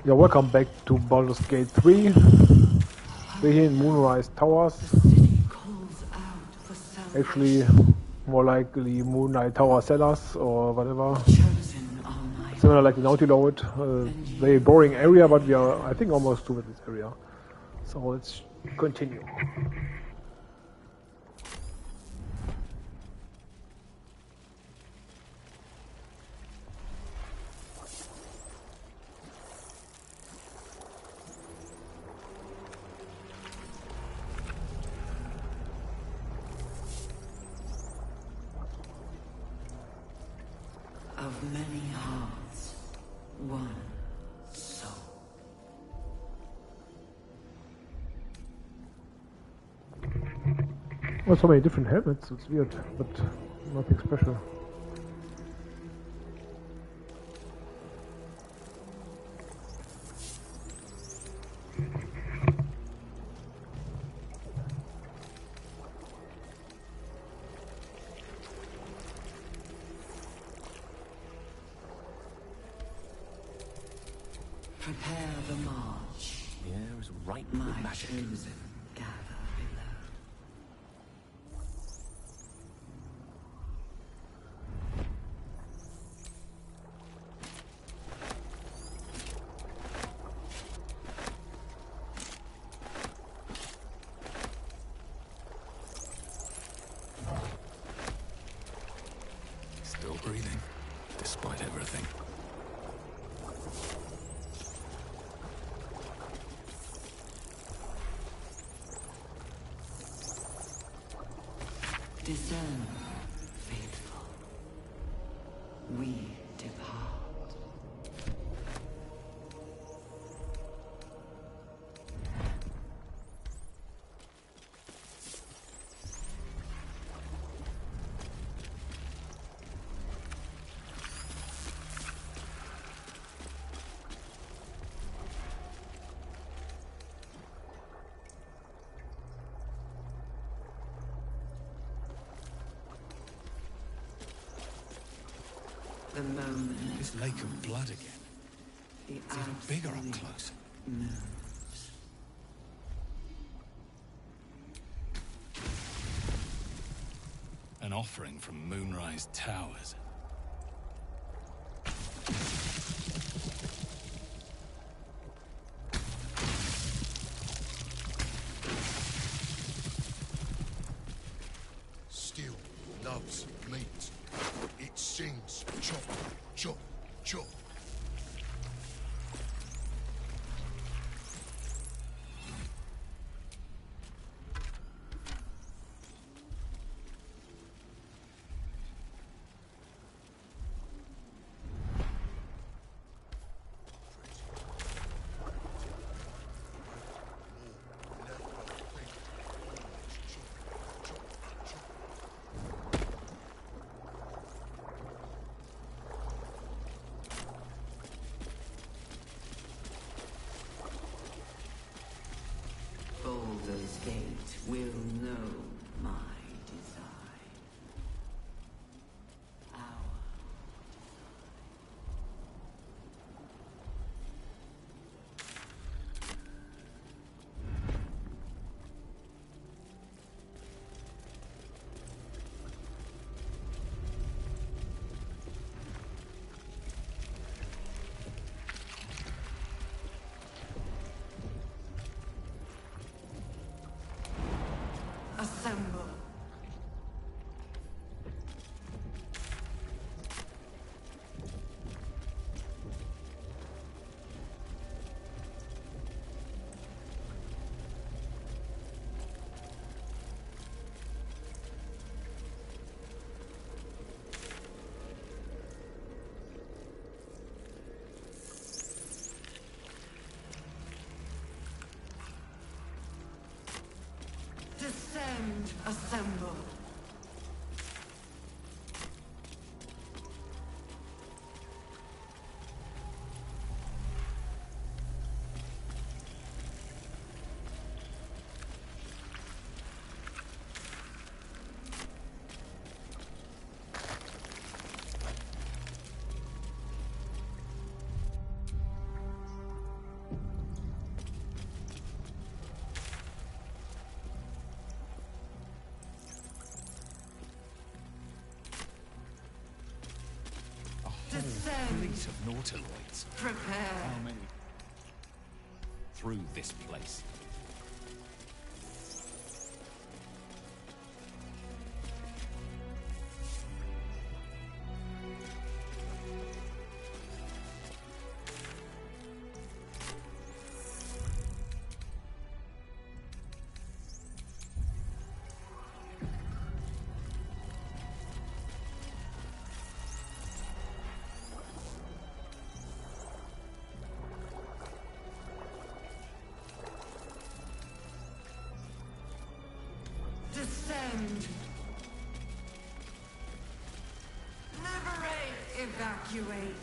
Yeah, welcome back to Baldur's Gate 3. We're here in Moonrise Towers. Actually, more likely Moonlight Tower Cellars or whatever. Similar like the Naughty Lord. Very boring area, but we are, I think, almost through with this area. So let's continue. Of many hearts, one soul. Oh, so many different helmets. It's weird, but nothing special. Prepare the march. The air is ripe My with magic. chosen gather below. Still breathing, despite everything. Discern, faithful. We depart. The moment This lake of blood again. the It's even bigger up absolute close. moves. An offering from Moonrise Towers. Still loves meat. It sings chop, chop, chop. Baldur's Gate will know my design. Our assemble. Descend, assemble. Descend. Fleet of nautiloids. Prepare. How many? Through this place. Descend. Liberate. Evacuate.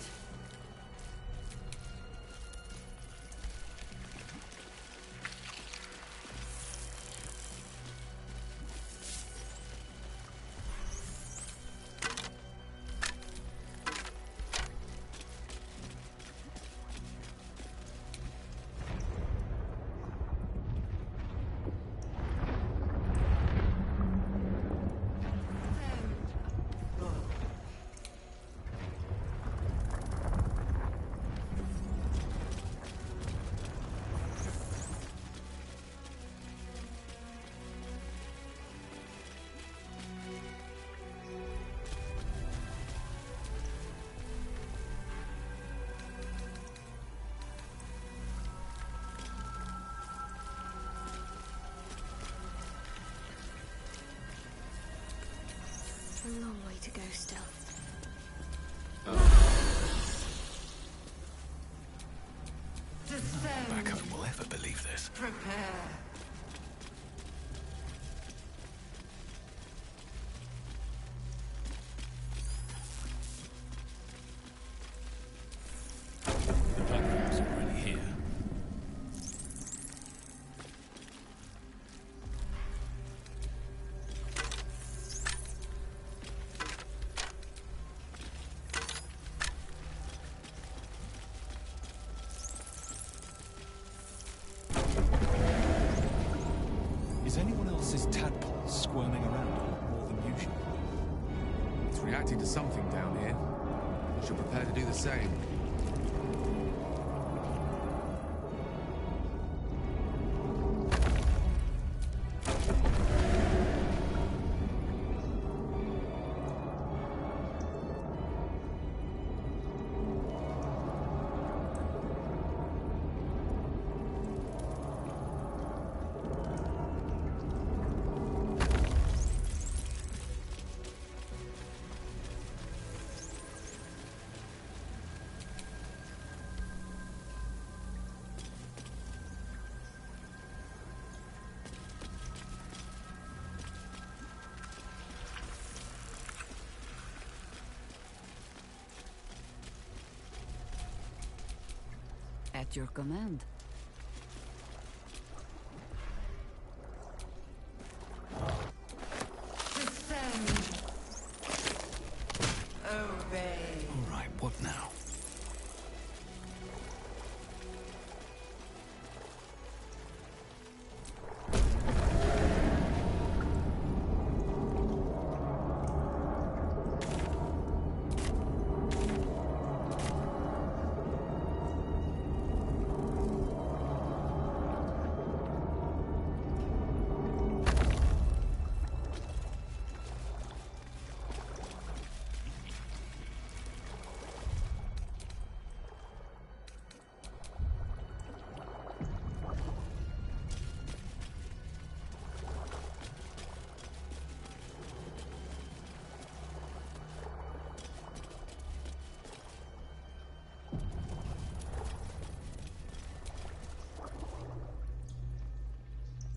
A long way to go still. Descend. Back home will ever believe this. Prepare. The platform's already here. Is anyone else's tadpole squirming around a lot more than usual? It's reacting to something down here. We should prepare to do the same. At your command. Descend. Obey. All right, what now?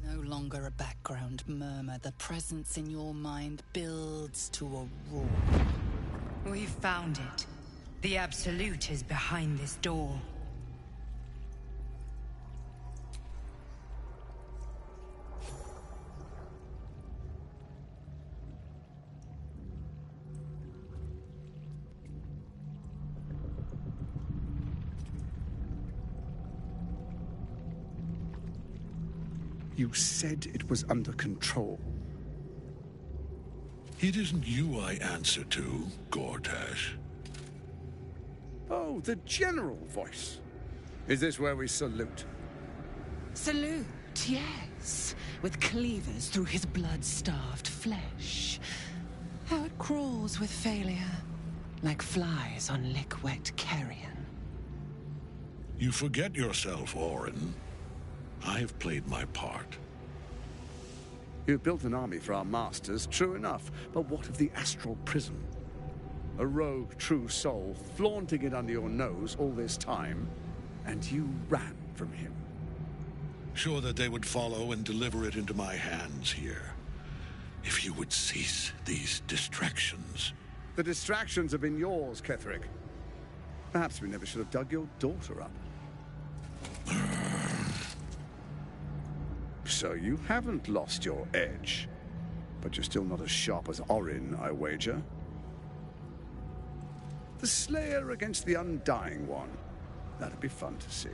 No longer a background murmur. The presence in your mind builds to a roar. We've found it. The Absolute is behind this door. You said it was under control. It isn't you I answer to, Gortash. Oh, the general voice. Is this where we salute? Salute, yes, with cleavers through his blood-starved flesh. How it crawls with failure, like flies on lick-wet carrion. You forget yourself, Orin. I have played my part. You've built an army for our masters, true enough. But what of the astral prison? A rogue true soul flaunting it under your nose all this time, and you ran from him. Sure that they would follow and deliver it into my hands here. If you would cease these distractions. The distractions have been yours, Ketherick. Perhaps we never should have dug your daughter up. So you haven't lost your edge. But you're still not as sharp as Orin, I wager. The Slayer against the Undying One. That'd be fun to see.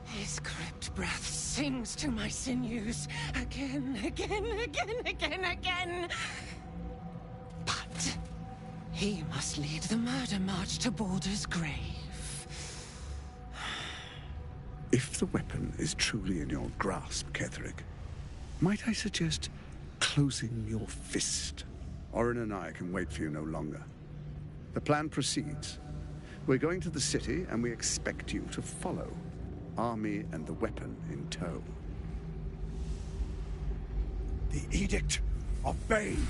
His crypt breath sings to my sinews again, again, again, again, again. But he must lead the murder march to Baldur's grave. If the weapon is truly in your grasp, Ketherick, might I suggest closing your fist? Orin and I can wait for you no longer. The plan proceeds. We're going to the city, and we expect you to follow. Army and the weapon in tow. The Edict of Bane.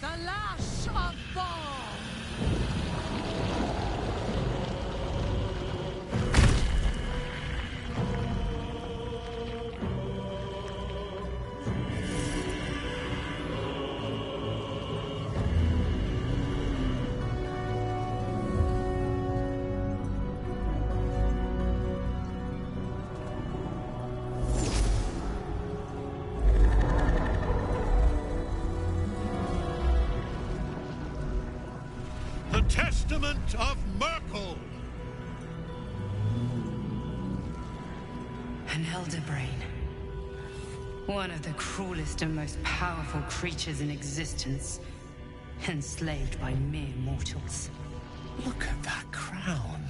The lash of Baal! The Testament of Merkel! An elder brain. One of the cruelest and most powerful creatures in existence. Enslaved by mere mortals. Look at that crown.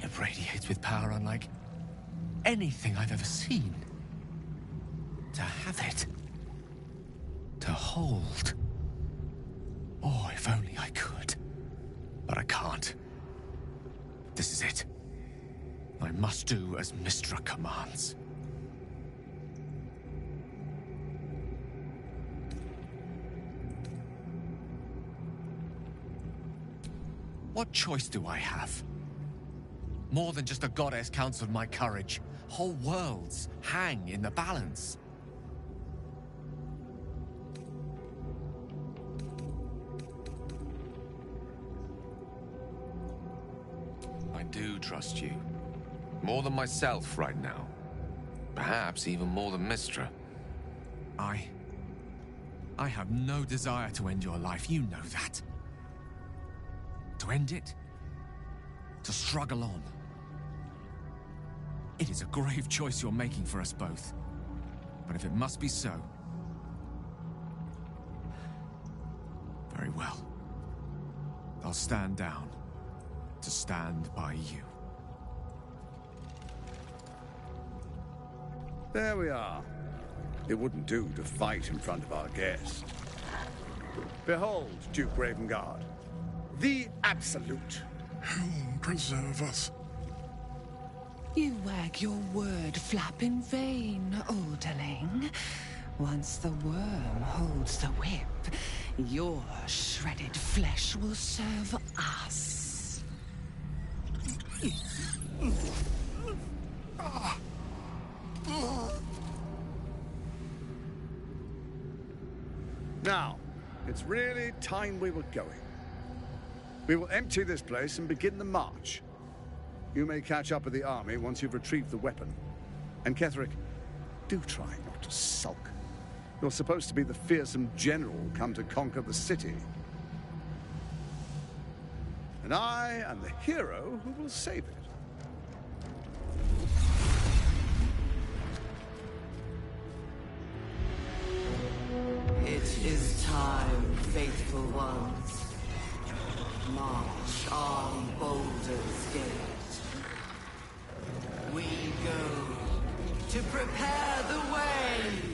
It radiates with power unlike anything I've ever seen. To have it. To hold. Oh, if only I could. But I can't. This is it. I must do as Mystra commands. What choice do I have? More than just a goddess counseled my courage. Whole worlds hang in the balance. I do trust you. More than myself right now. Perhaps even more than Mystra. I have no desire to end your life, you know that. To end it? To struggle on? It is a grave choice you're making for us both. But if it must be so... very well. I'll stand down to stand by you. There we are. It wouldn't do to fight in front of our guest. Behold, Duke Ravengard. The Absolute. Helm preserve us. You wag your word flap in vain, Alderling. Once the worm holds the whip, your shredded flesh will serve us. Now, it's really time we were going. We will empty this place and begin the march. You may catch up with the army once you've retrieved the weapon. And Ketherick, do try not to sulk. You're supposed to be the fearsome general come to conquer the city. And I am the hero who will save it. It is time faithful ones. March on Baldur's Gate. We go to prepare the way!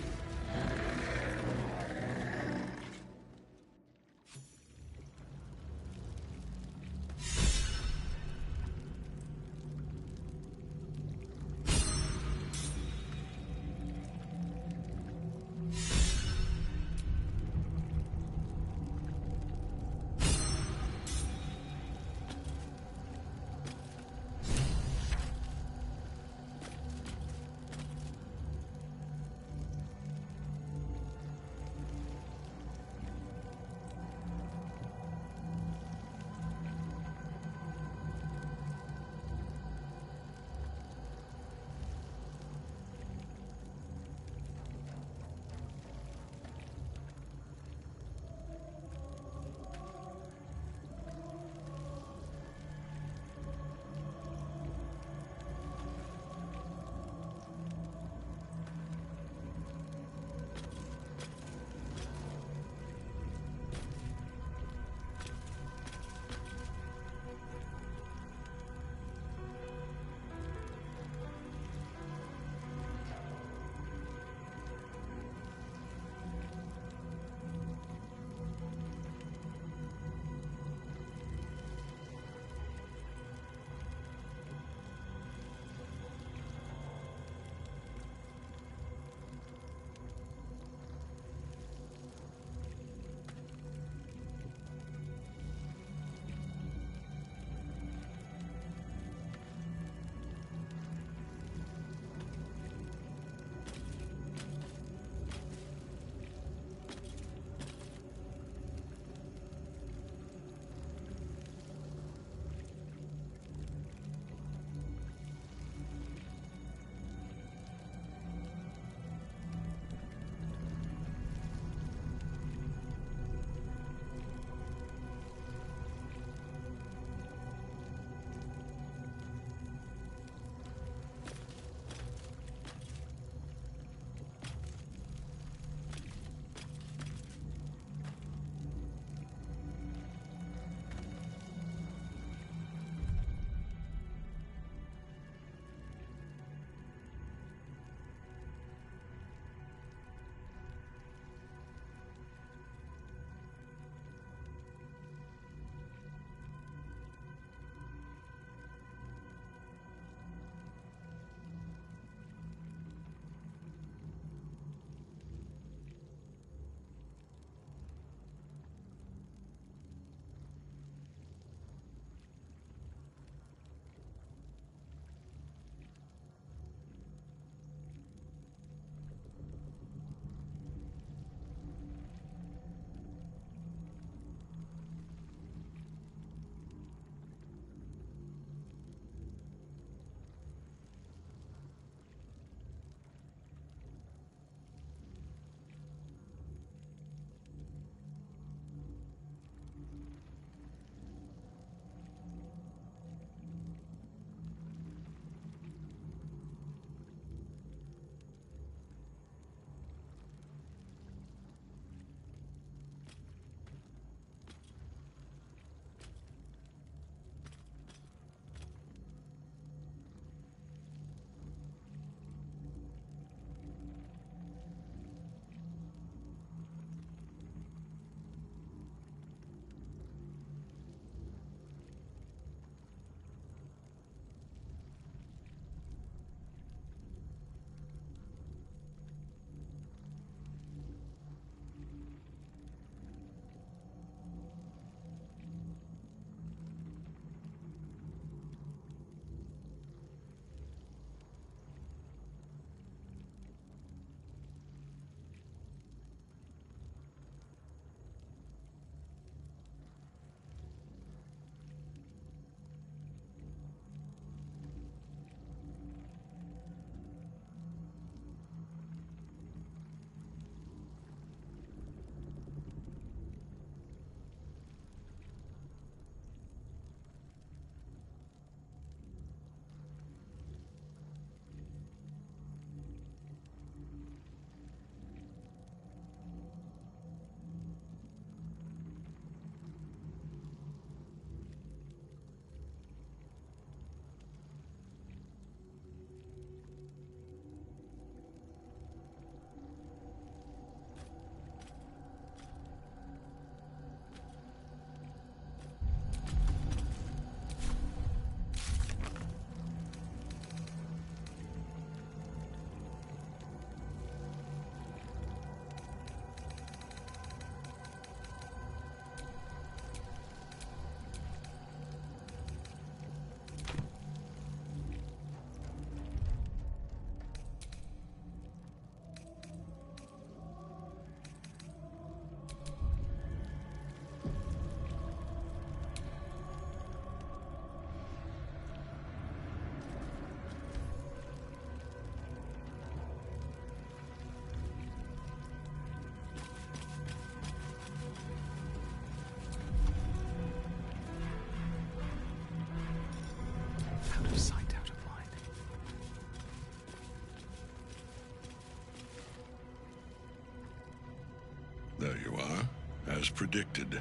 As predicted.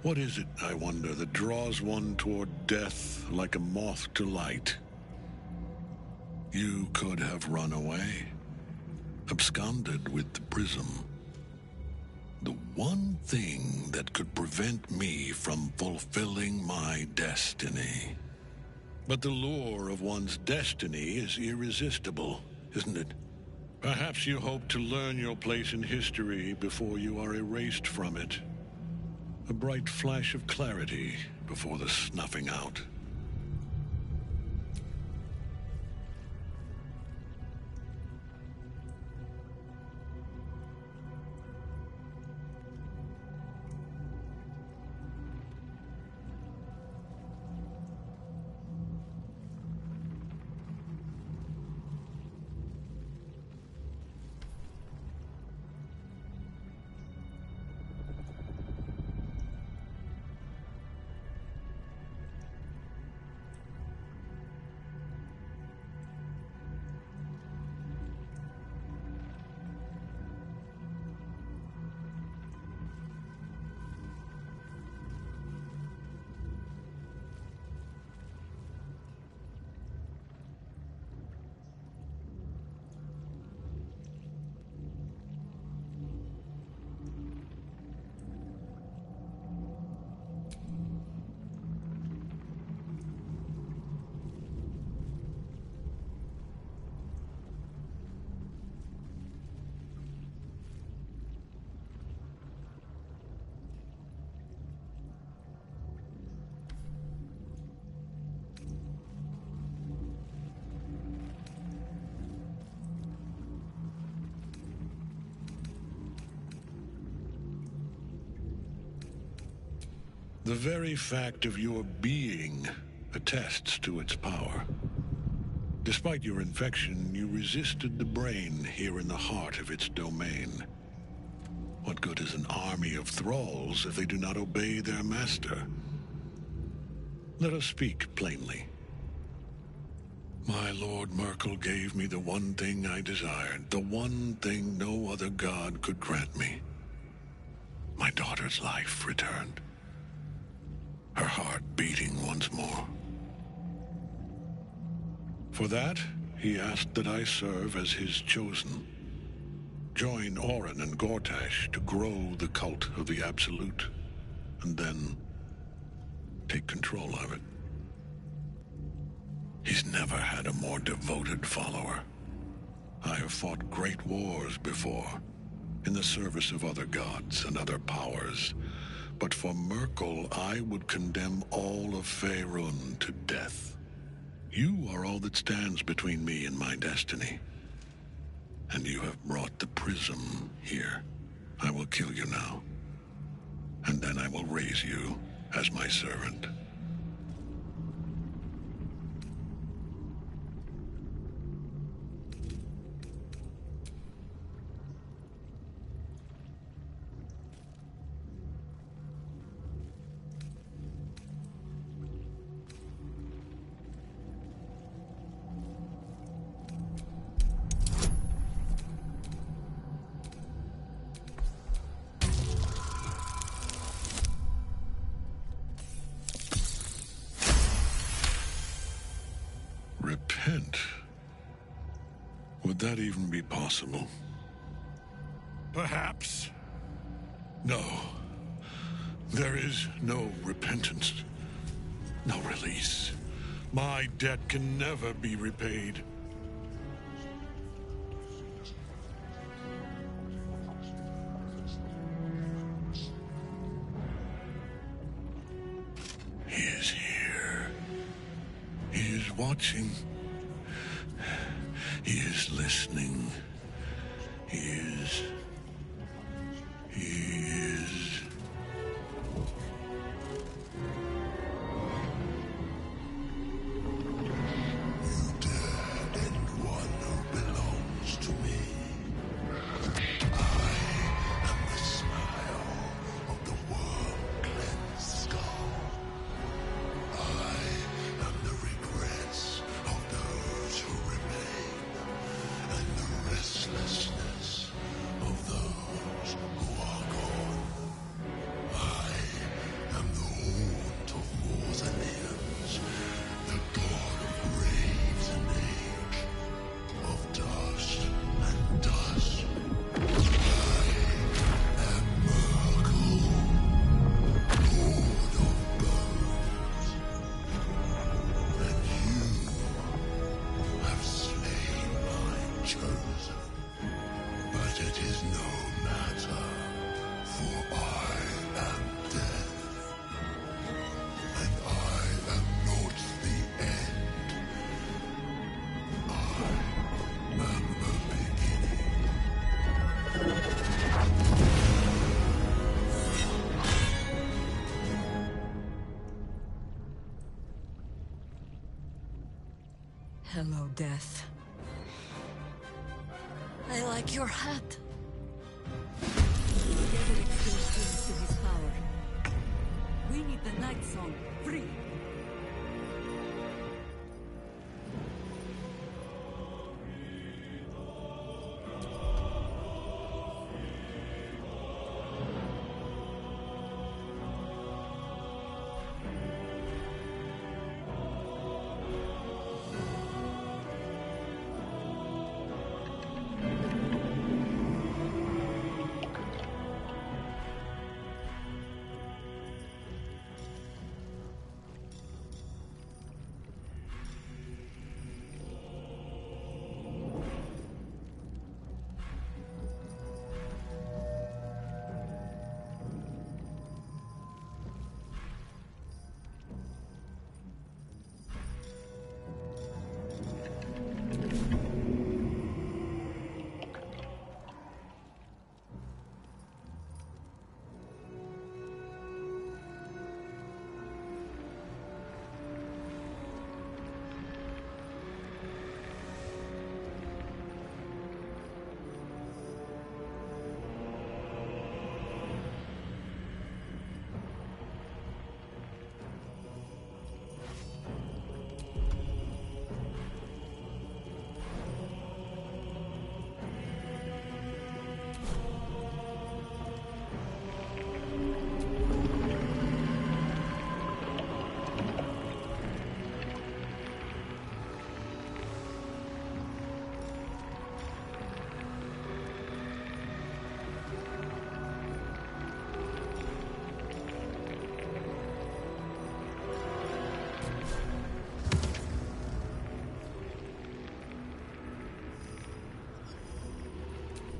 What is it, I wonder, that draws one toward death like a moth to light? You could have run away, absconded with the prism. The one thing that could prevent me from fulfilling my destiny. But the lure of one's destiny is irresistible, isn't it? Perhaps you hope to learn your place in history before you are erased from it. A bright flash of clarity before the snuffing out. The very fact of your being attests to its power. Despite your infection, you resisted the brain here in the heart of its domain. What good is an army of thralls if they do not obey their master? Let us speak plainly. My Lord Merkel gave me the one thing I desired, the one thing no other god could grant me. My daughter's life returned. Her heart beating once more. For that, he asked that I serve as his chosen. Join Orin and Gortash to grow the cult of the Absolute, and then take control of it. He's never had a more devoted follower. I have fought great wars before, in the service of other gods and other powers, but for Merkel, I would condemn all of Faerun to death. You are all that stands between me and my destiny. And you have brought the prism here. I will kill you now. And then I will raise you as my servant. Repent? Would that even be possible? Perhaps. No. There is no repentance. No release. My debt can never be repaid. He is here. He is watching. He is listening. He is... You dare end one who belongs to me. I am the smile of the worm-cleansed skull. I am the regrets of those who remain, and the restlessness of Hello, Death. I like your hat. Frederick still clings to his power. We need the Night Song free.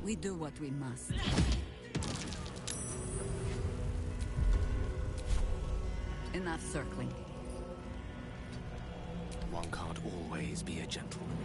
We do what we must. Enough circling. One can't always be a gentleman.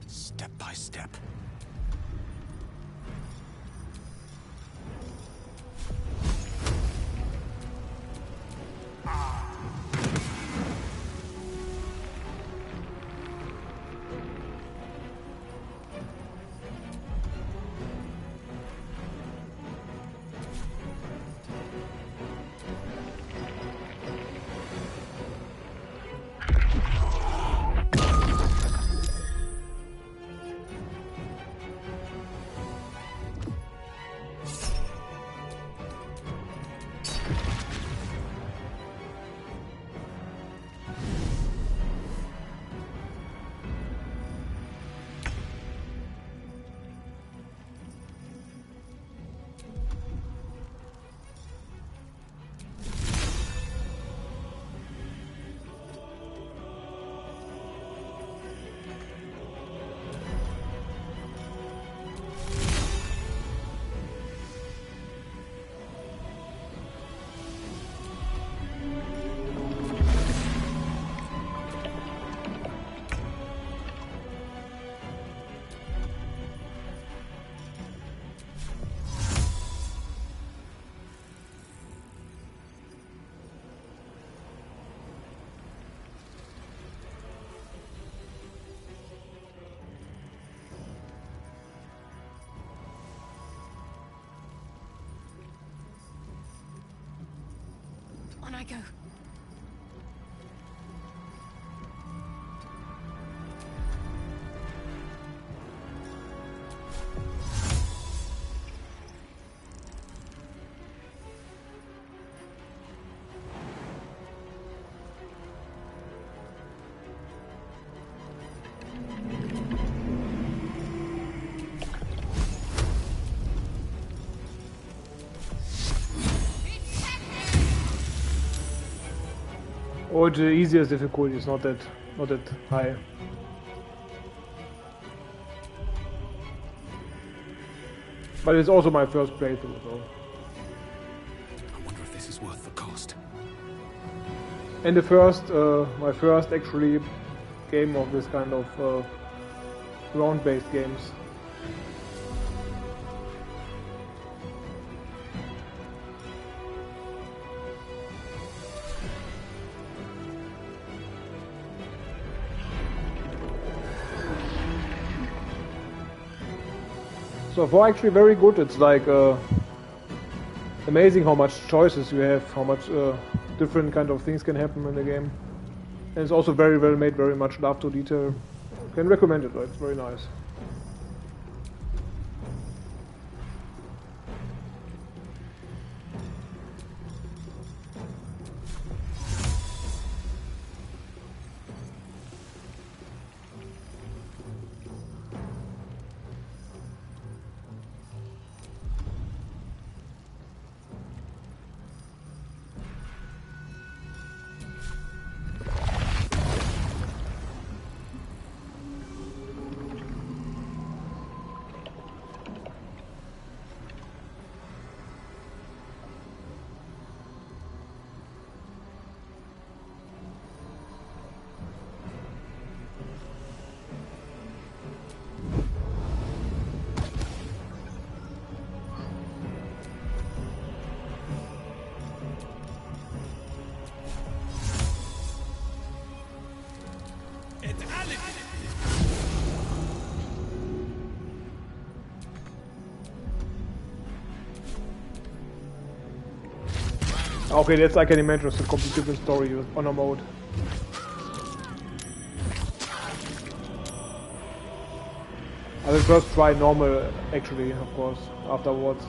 Step by step. On I go. Or the easiest difficulty is not that high. But it's also my first playthrough, so And the first, my first actually game of this kind of round-based games. So far actually very good. It's like amazing how much choices you have, how much different kind of things can happen in the game. And it's also very well made, very much love to detail. Can recommend it, it's very nice. Okay, that's I can imagine it's a completely different story with honor mode. I will first try normal actually, of course, afterwards.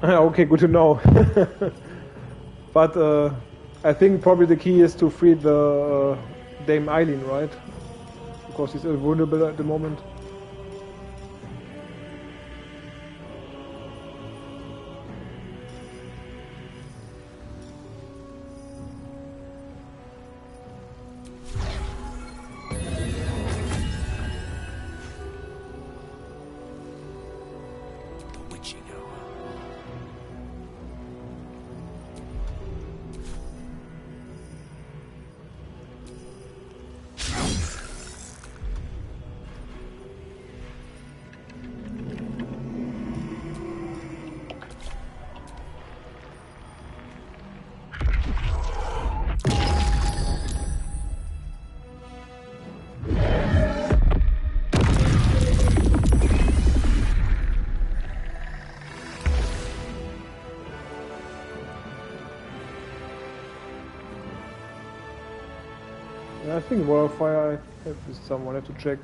Okay, good to know. But I think probably the key is to free the Dame Eileen, right? Because he's vulnerable at the moment. I think wildfire I have with someone, I have to check.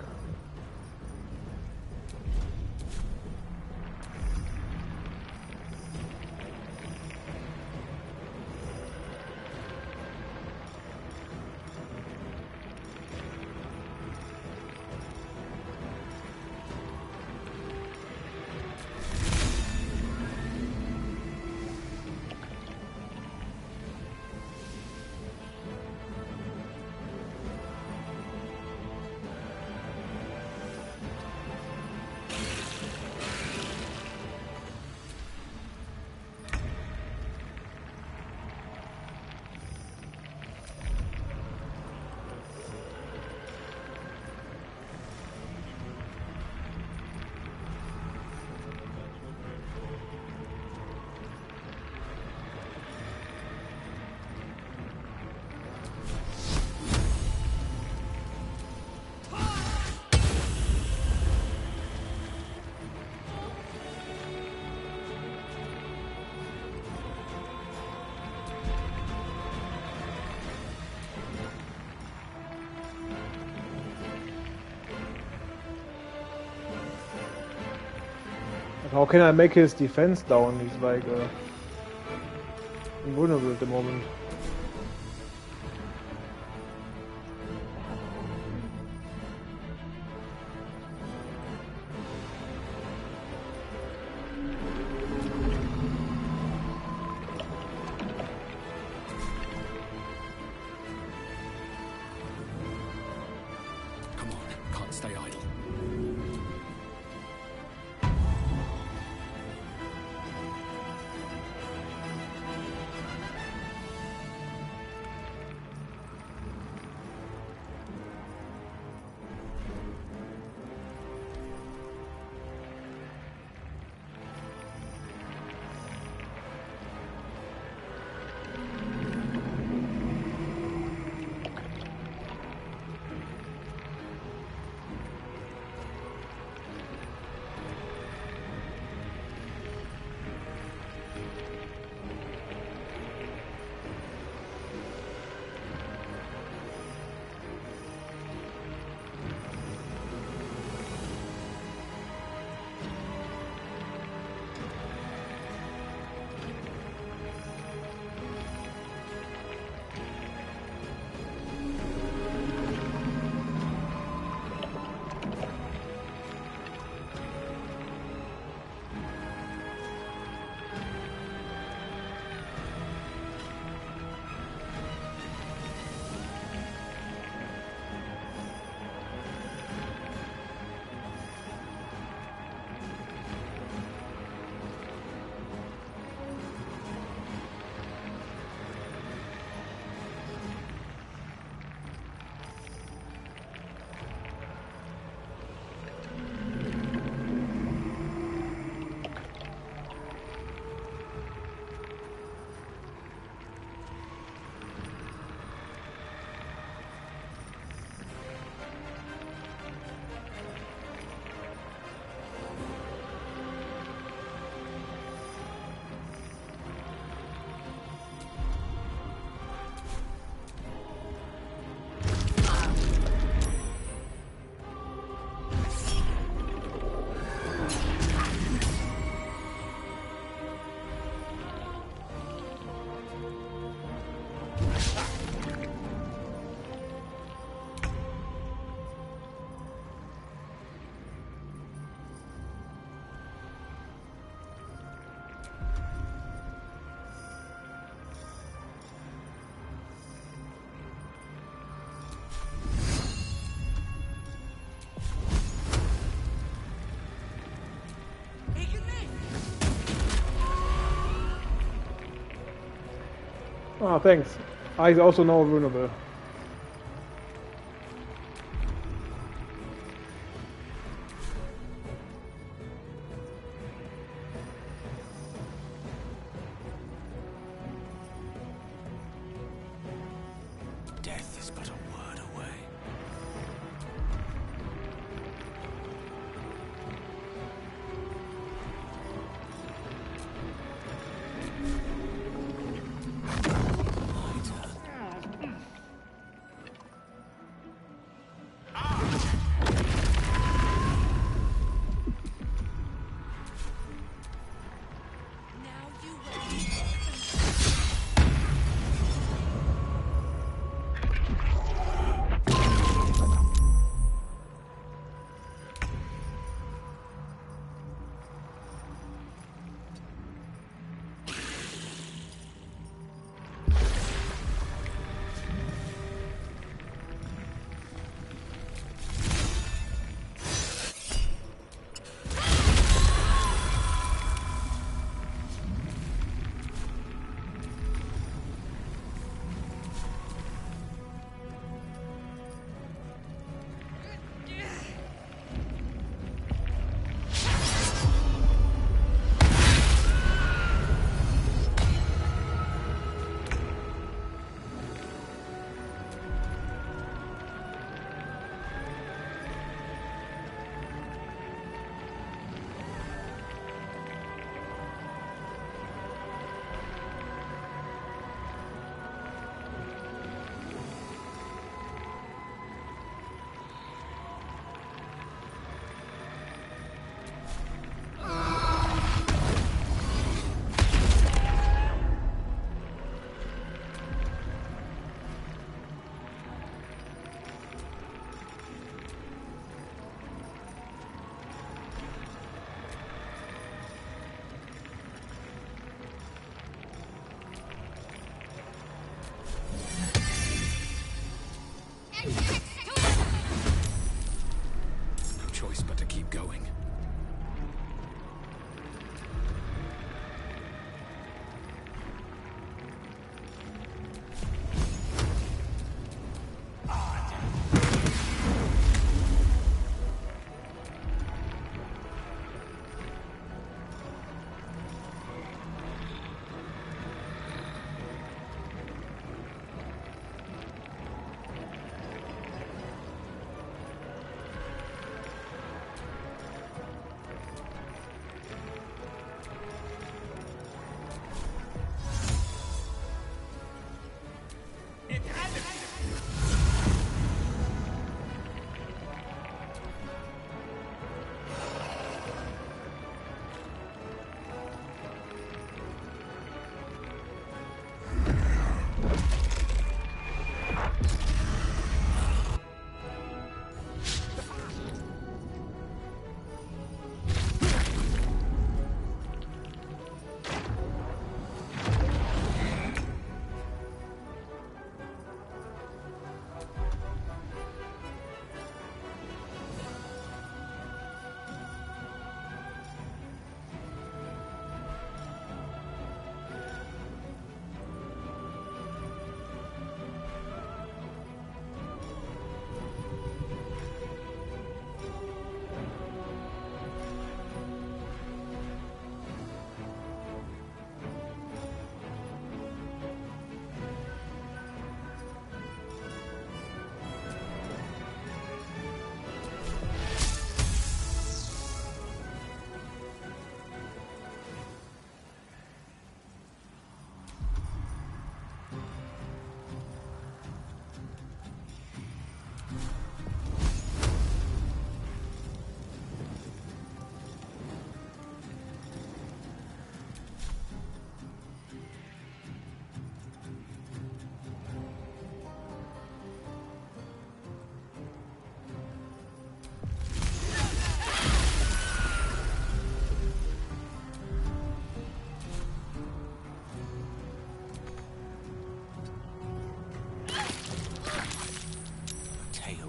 How can I make his defense down? He's like invulnerable at the moment. Come on, can't stay idle. Ah, thanks. I also know vulnerable. Death is but a word away. going.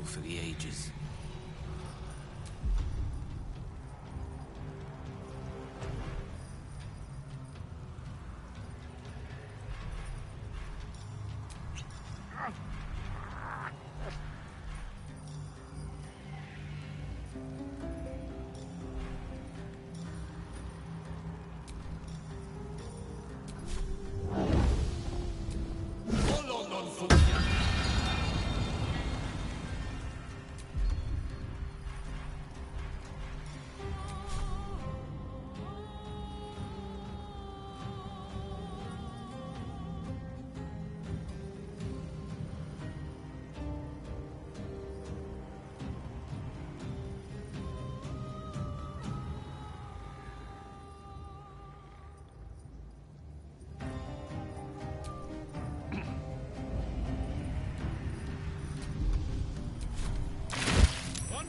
For the ages.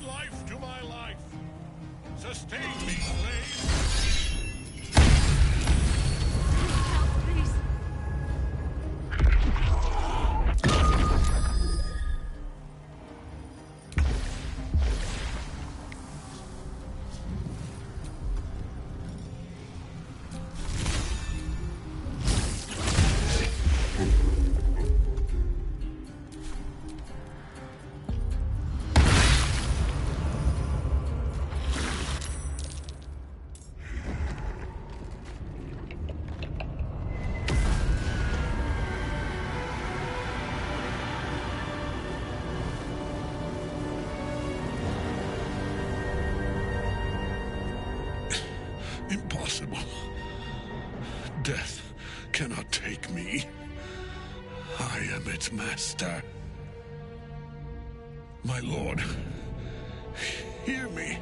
Life to my life. Sustain me, slave. Impossible. Death cannot take me. I am its master. My lord, hear me.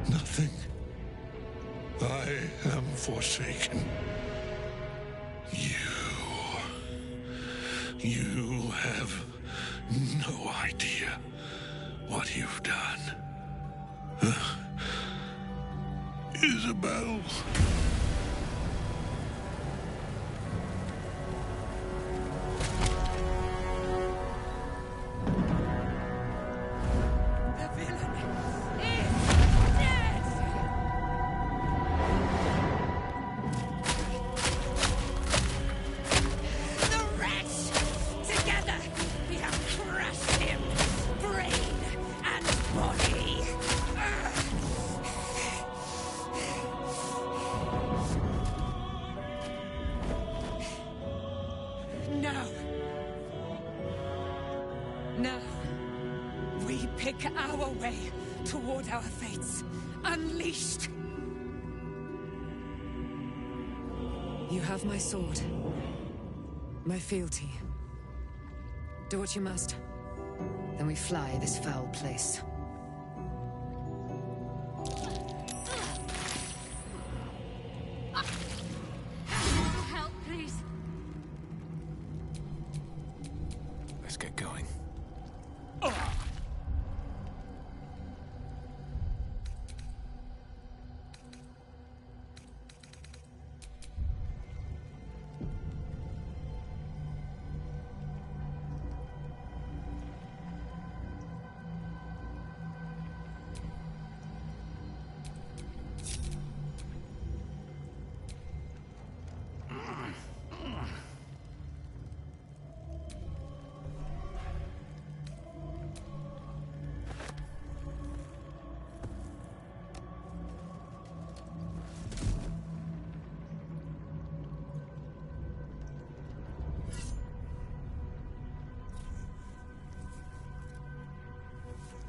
Nothing. I am forsaken. You have no idea what you've done. Isabel. Now. Now. We pick our way toward our fates. Unleashed. You have my sword. My fealty. Do what you must. Then we fly this foul place. Help, please. Let's get going.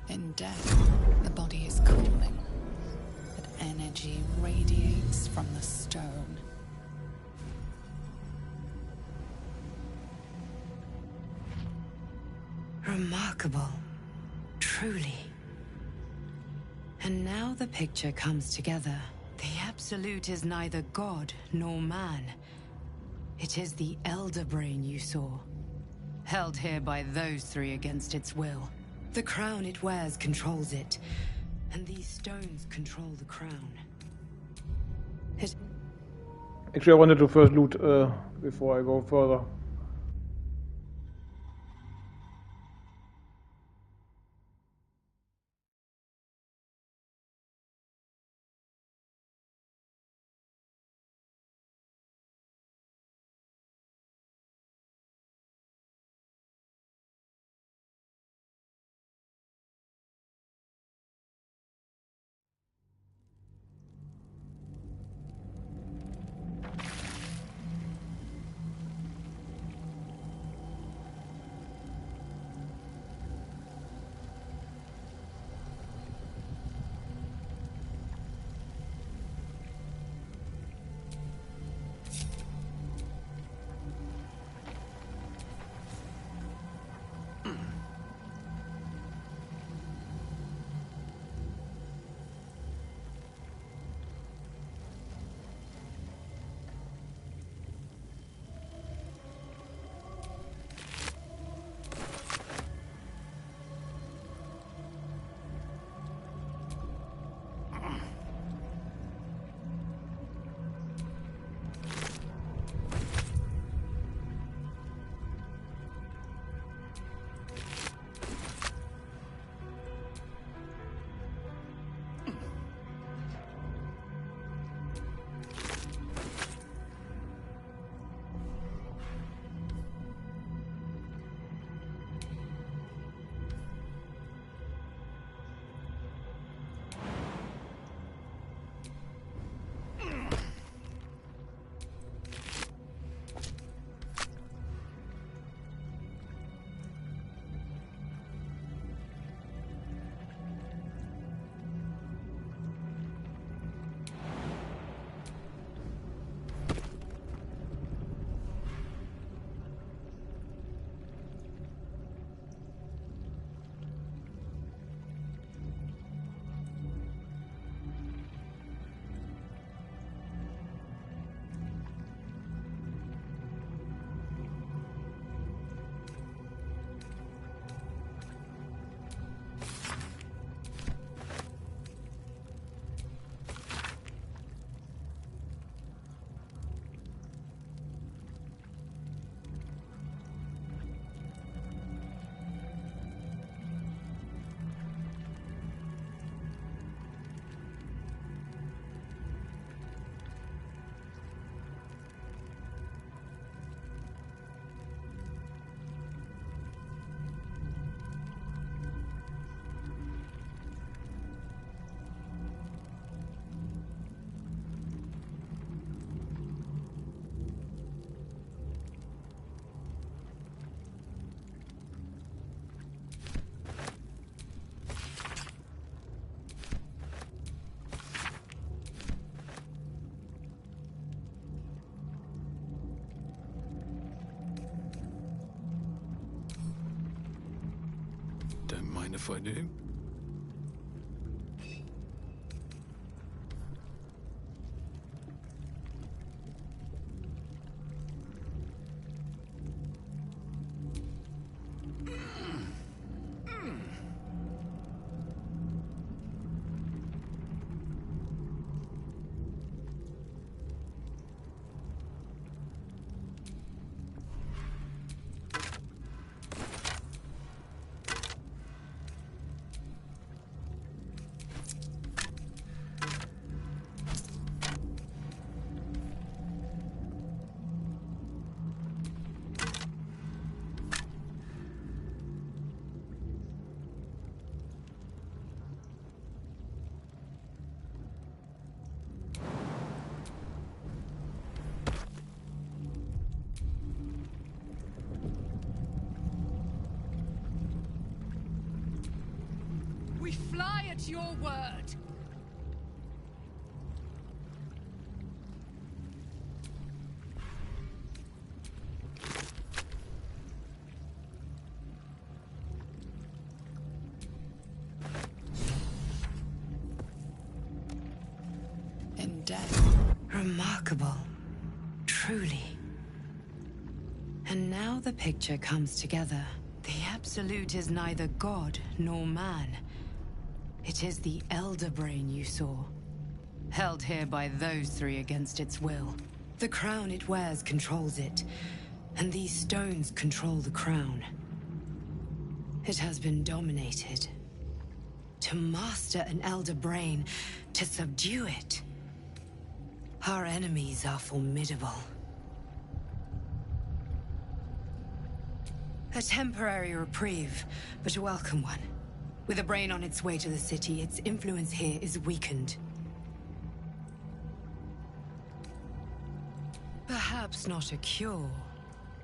In death, the body is cooling, but energy radiates from the stone. Remarkable. Truly. And now the picture comes together. The Absolute is neither god nor man. It is the Elder Brain you saw. Held here by those three against its will. The crown it wears controls it. And these stones control the crown. Actually, I wanted to first loot before I go further. mind if I do? We fly at your word. In death. Remarkable. Truly. And now the picture comes together. The Absolute is neither God nor man. It is the Elder Brain you saw, held here by those three against its will. The crown it wears controls it, and these stones control the crown. It has been dominated. To master an Elder Brain, to subdue it. Our enemies are formidable. A temporary reprieve, but a welcome one. With a brain on its way to the city, its influence here is weakened. Perhaps not a cure,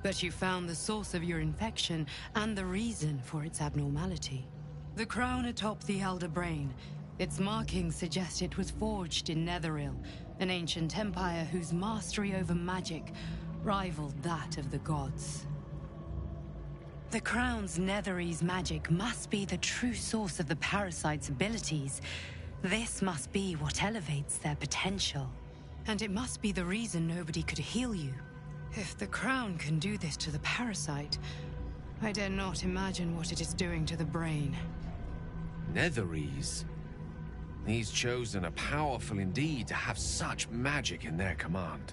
but you found the source of your infection and the reason for its abnormality. The crown atop the Elder Brain. Its markings suggest it was forged in Netheril, an ancient empire whose mastery over magic rivaled that of the gods. The crown's Netherese magic must be the true source of the parasite's abilities. This must be what elevates their potential. And it must be the reason nobody could heal you. If the crown can do this to the parasite, I dare not imagine what it is doing to the brain. Netherese. These Chosen are powerful indeed to have such magic in their command.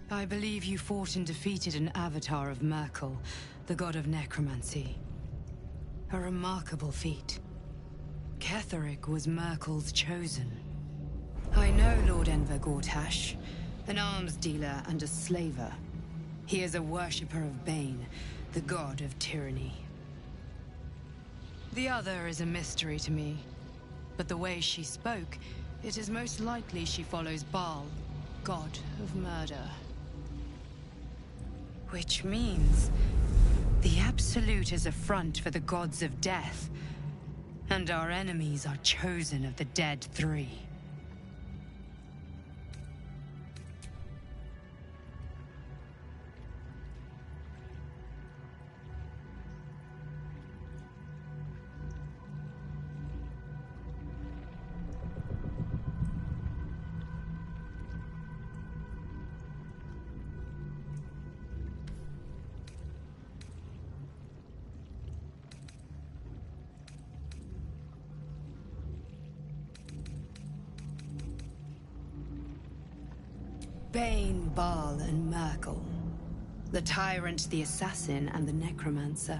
I believe you fought and defeated an avatar of Merkel, the god of necromancy. A remarkable feat. Ketheric was Merkel's chosen. I know Lord Enver Gortash, an arms dealer and a slaver. He is a worshipper of Bane, the god of tyranny. The other is a mystery to me, but the way she spoke, it is most likely she follows Baal, god of murder. Which means the Absolute is a front for the gods of death, and our enemies are chosen of the dead three. Bane, Baal, and Merkel. The tyrant, the assassin, and the necromancer.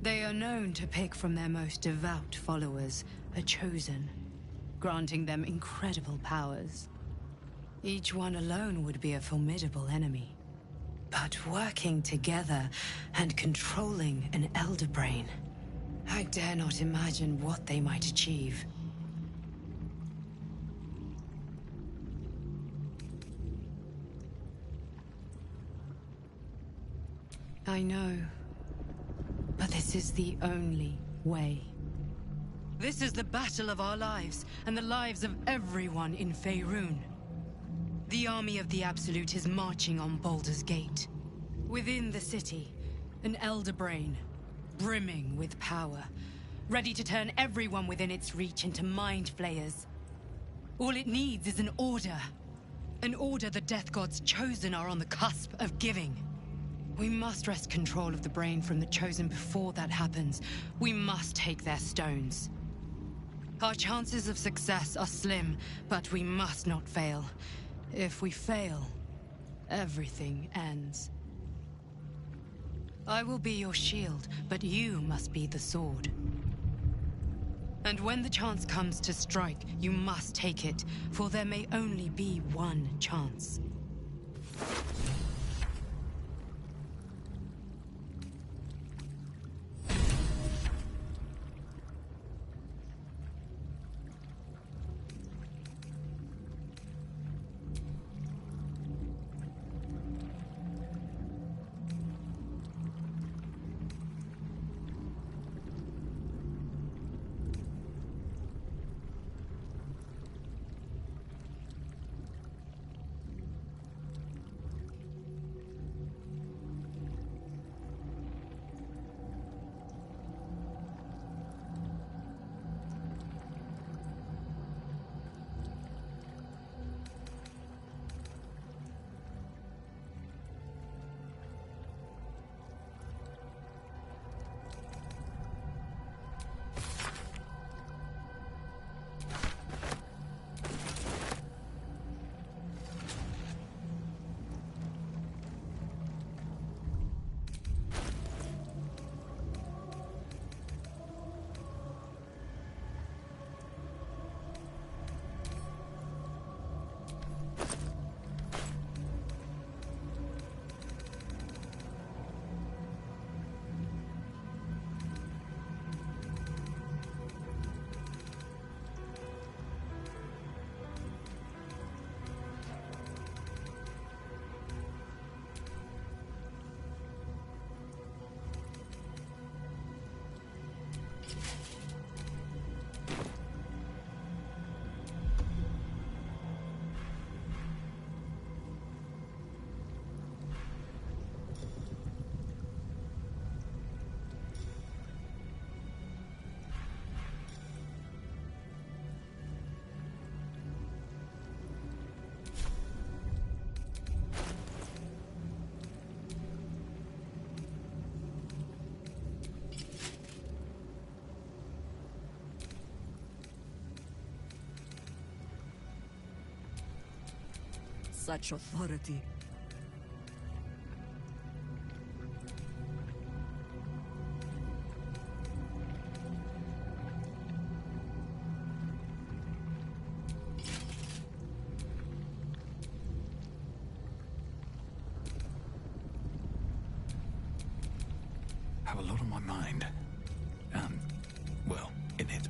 They are known to pick from their most devout followers a chosen, granting them incredible powers. Each one alone would be a formidable enemy. But working together and controlling an Elder Brain, I dare not imagine what they might achieve. I know. But this is the only way. This is the battle of our lives, and the lives of everyone in Faerun. The army of the Absolute is marching on Baldur's Gate. Within the city, an elder brain, brimming with power, ready to turn everyone within its reach into mind flayers. All it needs is an order. An order the Death God's chosen are on the cusp of giving. We must wrest control of the brain from the Chosen before that happens. We must take their stones. Our chances of success are slim, but we must not fail. If we fail, everything ends. I will be your shield, but you must be the sword. And when the chance comes to strike, you must take it, for there may only be one chance. Such authority. Have a lot on my mind. Well, in it.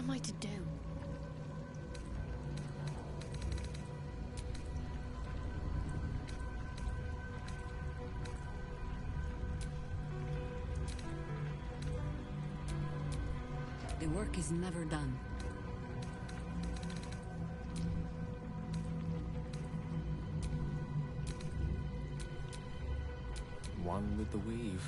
am I to do? The work is never done. One with the weave.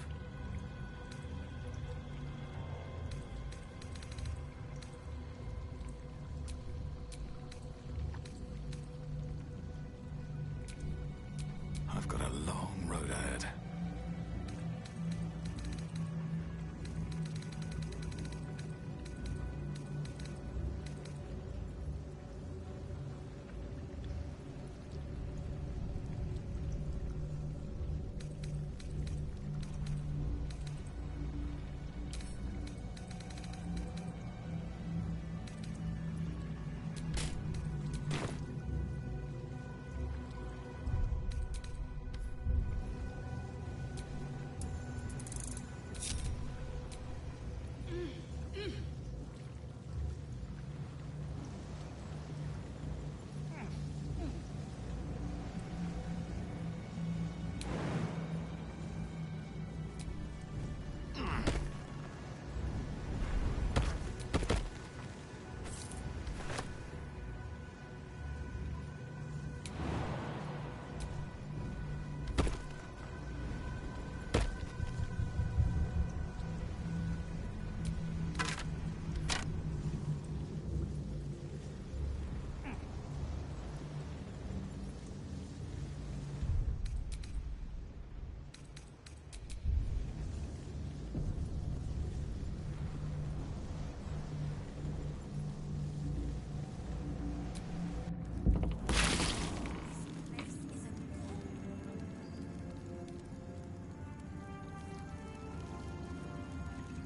I've got a long road ahead.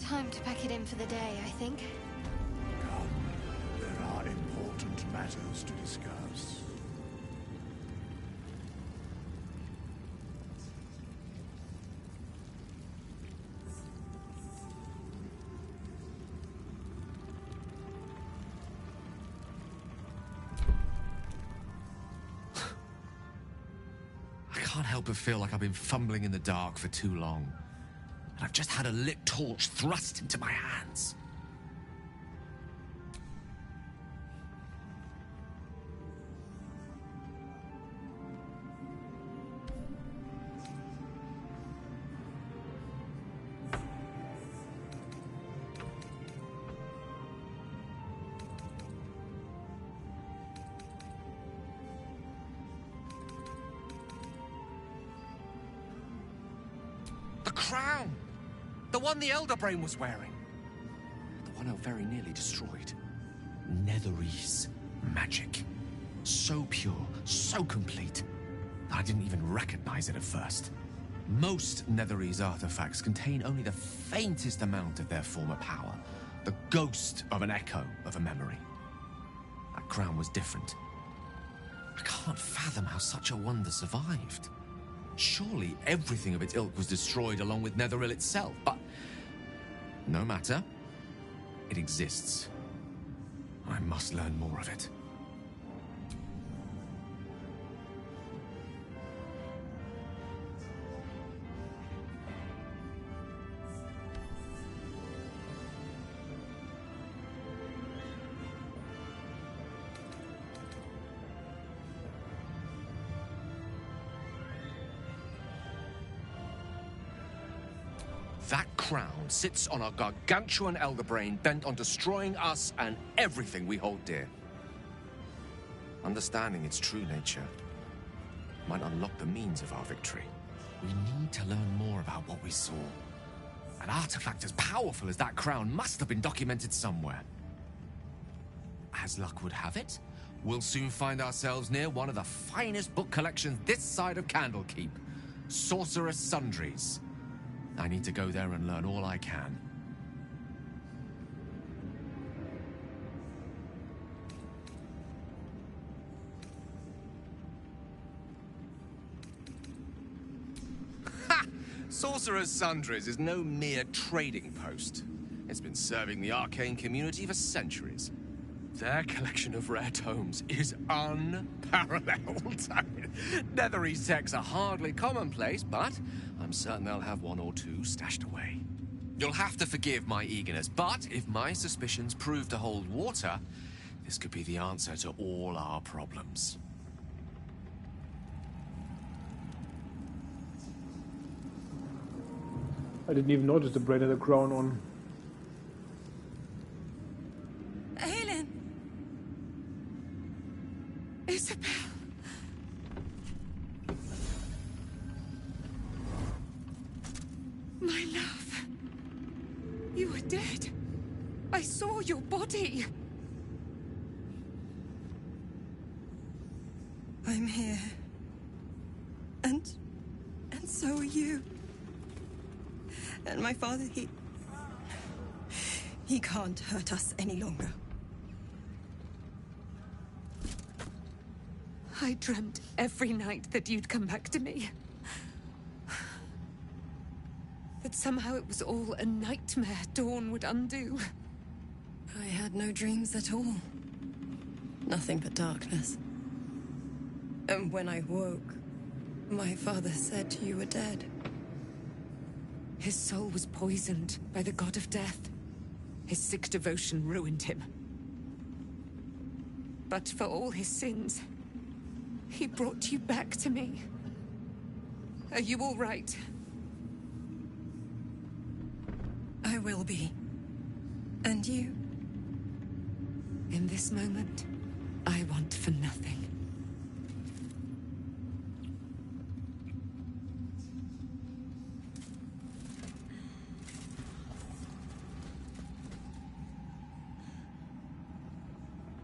Time to pack it in for the day, I think. Come, there are important matters to discuss. I can't help but feel like I've been fumbling in the dark for too long. And I've just had a lit torch thrust into my hands. The crown! The one the Elder Brain was wearing. The one I very nearly destroyed. Netherese magic. So pure, so complete, that I didn't even recognize it at first. Most Netherese artifacts contain only the faintest amount of their former power. The ghost of an echo of a memory. That crown was different. I can't fathom how such a wonder survived. Surely everything of its ilk was destroyed along with Netheril itself, but no matter. It exists. I must learn more of it. That crown sits on a gargantuan elder brain bent on destroying us and everything we hold dear. Understanding its true nature might unlock the means of our victory. We need to learn more about what we saw. An artifact as powerful as that crown must have been documented somewhere. As luck would have it, we'll soon find ourselves near one of the finest book collections this side of Candlekeep, Sorcerer's Sundries. I need to go there and learn all I can. Ha! Sorcerer's Sundries is no mere trading post. It's been serving the arcane community for centuries. Their collection of rare tomes is unparalleled. I mean, Netherese texts are hardly commonplace, but I'm certain they'll have one or two stashed away. You'll have to forgive my eagerness, but if my suspicions prove to hold water, this could be the answer to all our problems. I didn't even notice the braid had a crown on. Aelin! Isabel! My love! You were dead. I saw your body. I'm here. And so are you. And my father, he can't hurt us any longer. I dreamt every night that you'd come back to me. That somehow it was all a nightmare Dawn would undo. I had no dreams at all. Nothing but darkness. And when I woke, my father said you were dead. His soul was poisoned by the god of death. His sick devotion ruined him. But for all his sins, he brought you back to me. Are you all right? I will be. And you? In this moment, I want for nothing.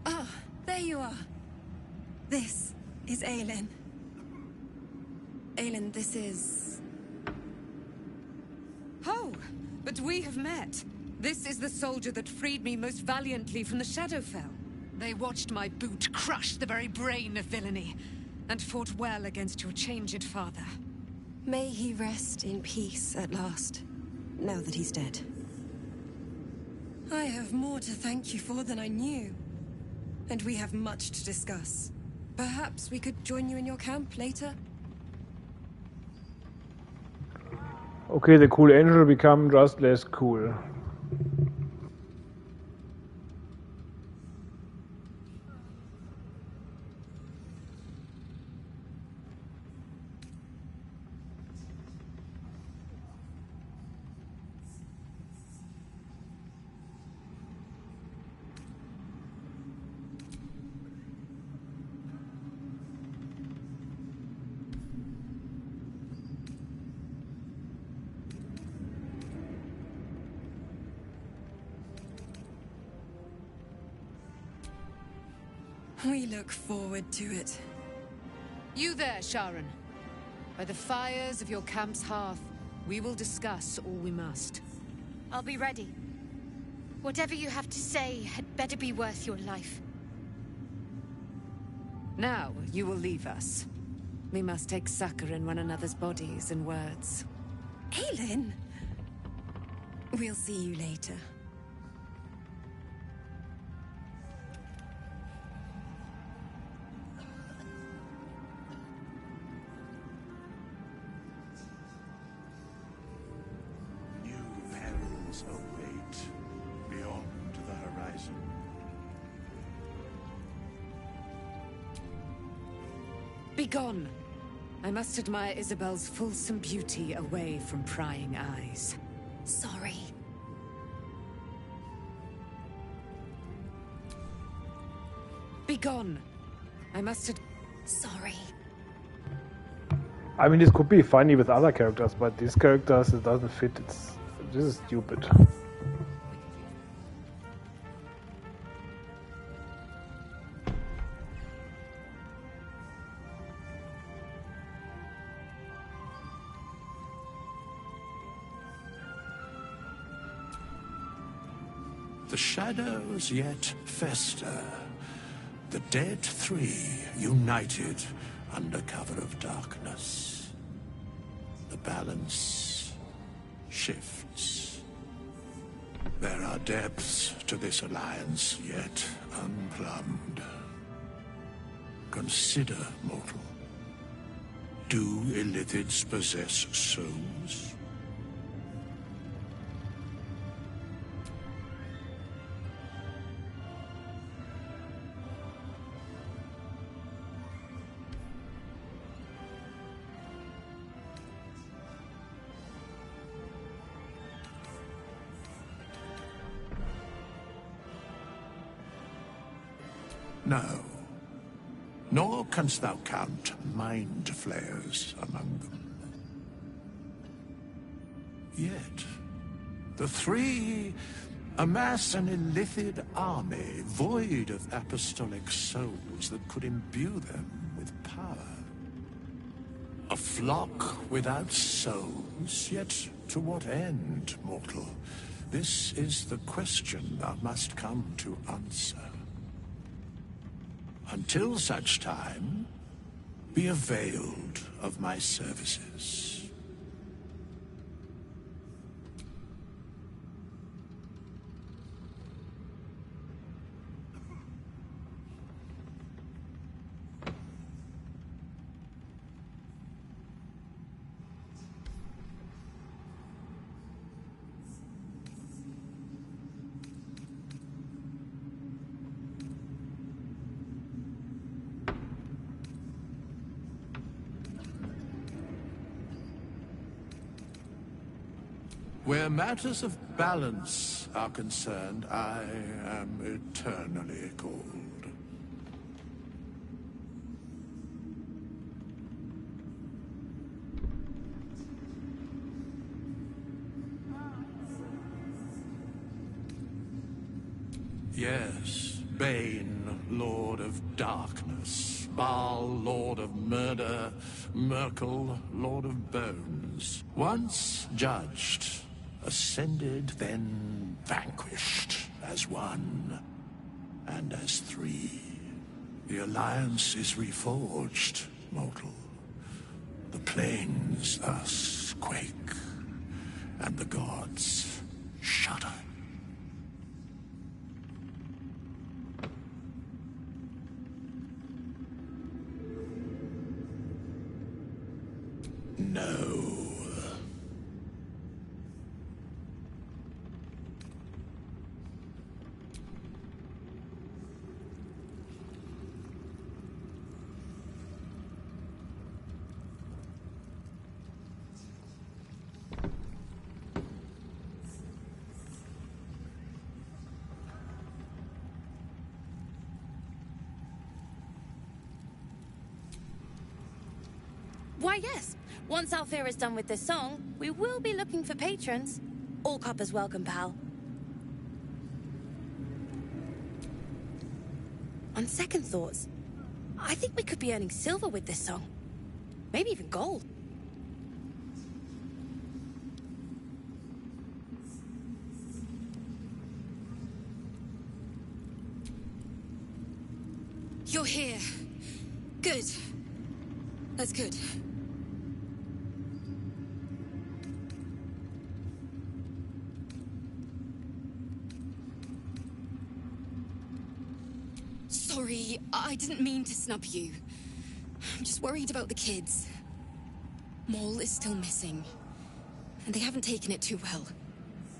Ah, there you are. This is Aelin. Aelin, this is... Oh, but we have met. This is the soldier that freed me most valiantly from the Shadowfell. They watched my boot crush the very brain of villainy, and fought well against your changed father. May he rest in peace at last, now that he's dead. I have more to thank you for than I knew. And we have much to discuss. Perhaps we could join you in your camp later? Okay, the cool angel become just less cool. We look forward to it. You there, Sharon. By the fires of your camp's hearth, we will discuss all we must. I'll be ready. Whatever you have to say had better be worth your life. Now, you will leave us. We must take succor in one another's bodies and words. Aelin! We'll see you later. Await beyond the horizon. Begone! I must admire Isabel's fulsome beauty away from prying eyes. Sorry. Begone! I must Sorry. I mean, this could be funny with other characters, but these characters, it doesn't fit. This is stupid. The shadows yet fester. The dead three united under cover of darkness. The balance shifts. There are depths to this alliance yet unplumbed. Consider, mortal. Do Illithids possess souls? No. Nor canst thou count mind flayers among them. Yet, the three amass an Illithid army void of apostolic souls that could imbue them with power. A flock without souls, yet to what end, mortal? This is the question thou must come to answer. Until such time, be availed of my services. Where matters of balance are concerned, I am eternally cold. Yes, Bane, Lord of Darkness, Baal, Lord of Murder, Merkel, Lord of Bones. Once judged, ascended, then vanquished as one, and as three. The Alliance is reforged, mortal. The plains thus quake, and the gods shudder. No. Why, yes. Once Althea is done with this song, we will be looking for patrons. All coppers welcome, pal. On second thoughts, I think we could be earning silver with this song. Maybe even gold. You're here. Good. That's good. Sorry, I didn't mean to snub you. I'm just worried about the kids. Maul is still missing, and they haven't taken it too well.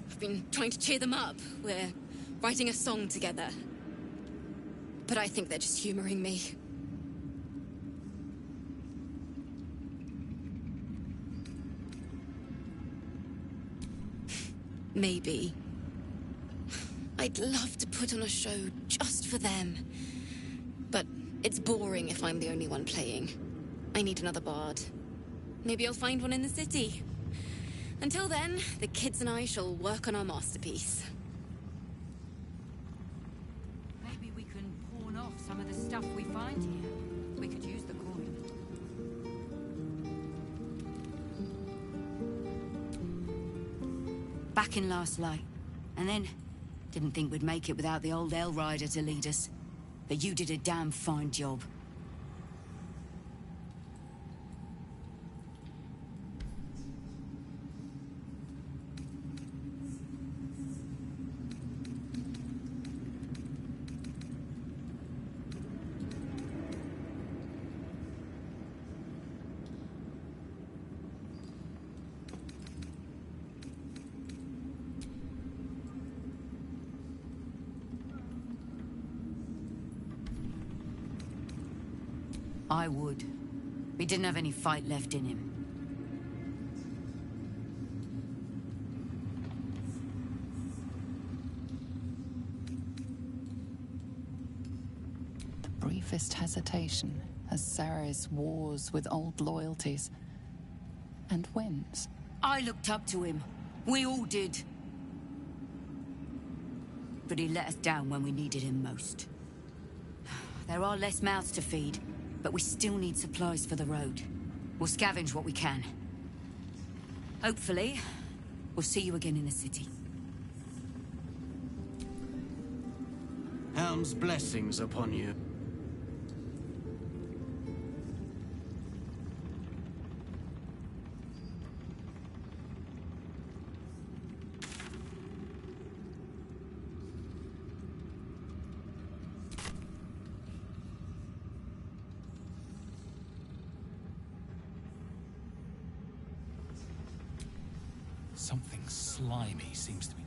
I've been trying to cheer them up. We're writing a song together. But I think they're just humoring me. Maybe. I'd love to put on a show just for them. But it's boring if I'm the only one playing. I need another bard. Maybe I'll find one in the city. Until then, the kids and I shall work on our masterpiece. Maybe we can pawn off some of the stuff we find here. We could use the coin. Back in last light. And then, didn't think we'd make it without the old El Rider to lead us. But you did a damn fine job. I would. He didn't have any fight left in him. The briefest hesitation as Ceres wars with old loyalties and wins. I looked up to him. We all did. But he let us down when we needed him most. There are less mouths to feed, but we still need supplies for the road. We'll scavenge what we can. Hopefully, we'll see you again in the city. Helm's blessings upon you. Something slimy seems to be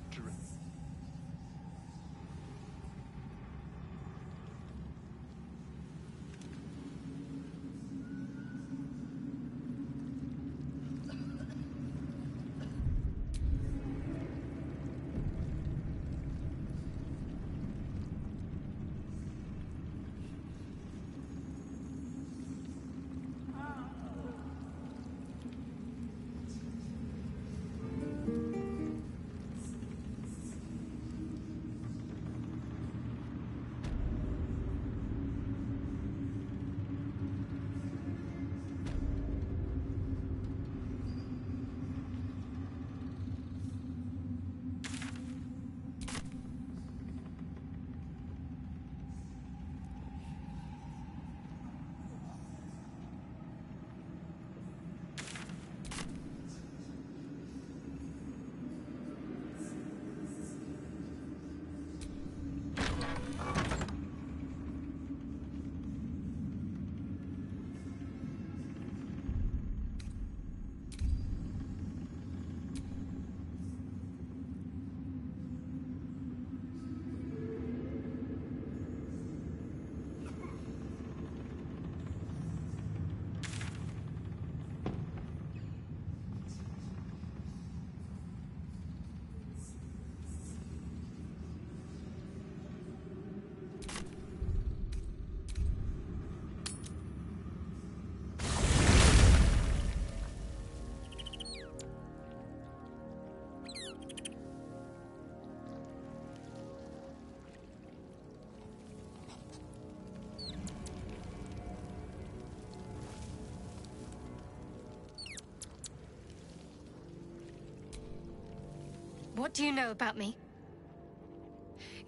What do you know about me?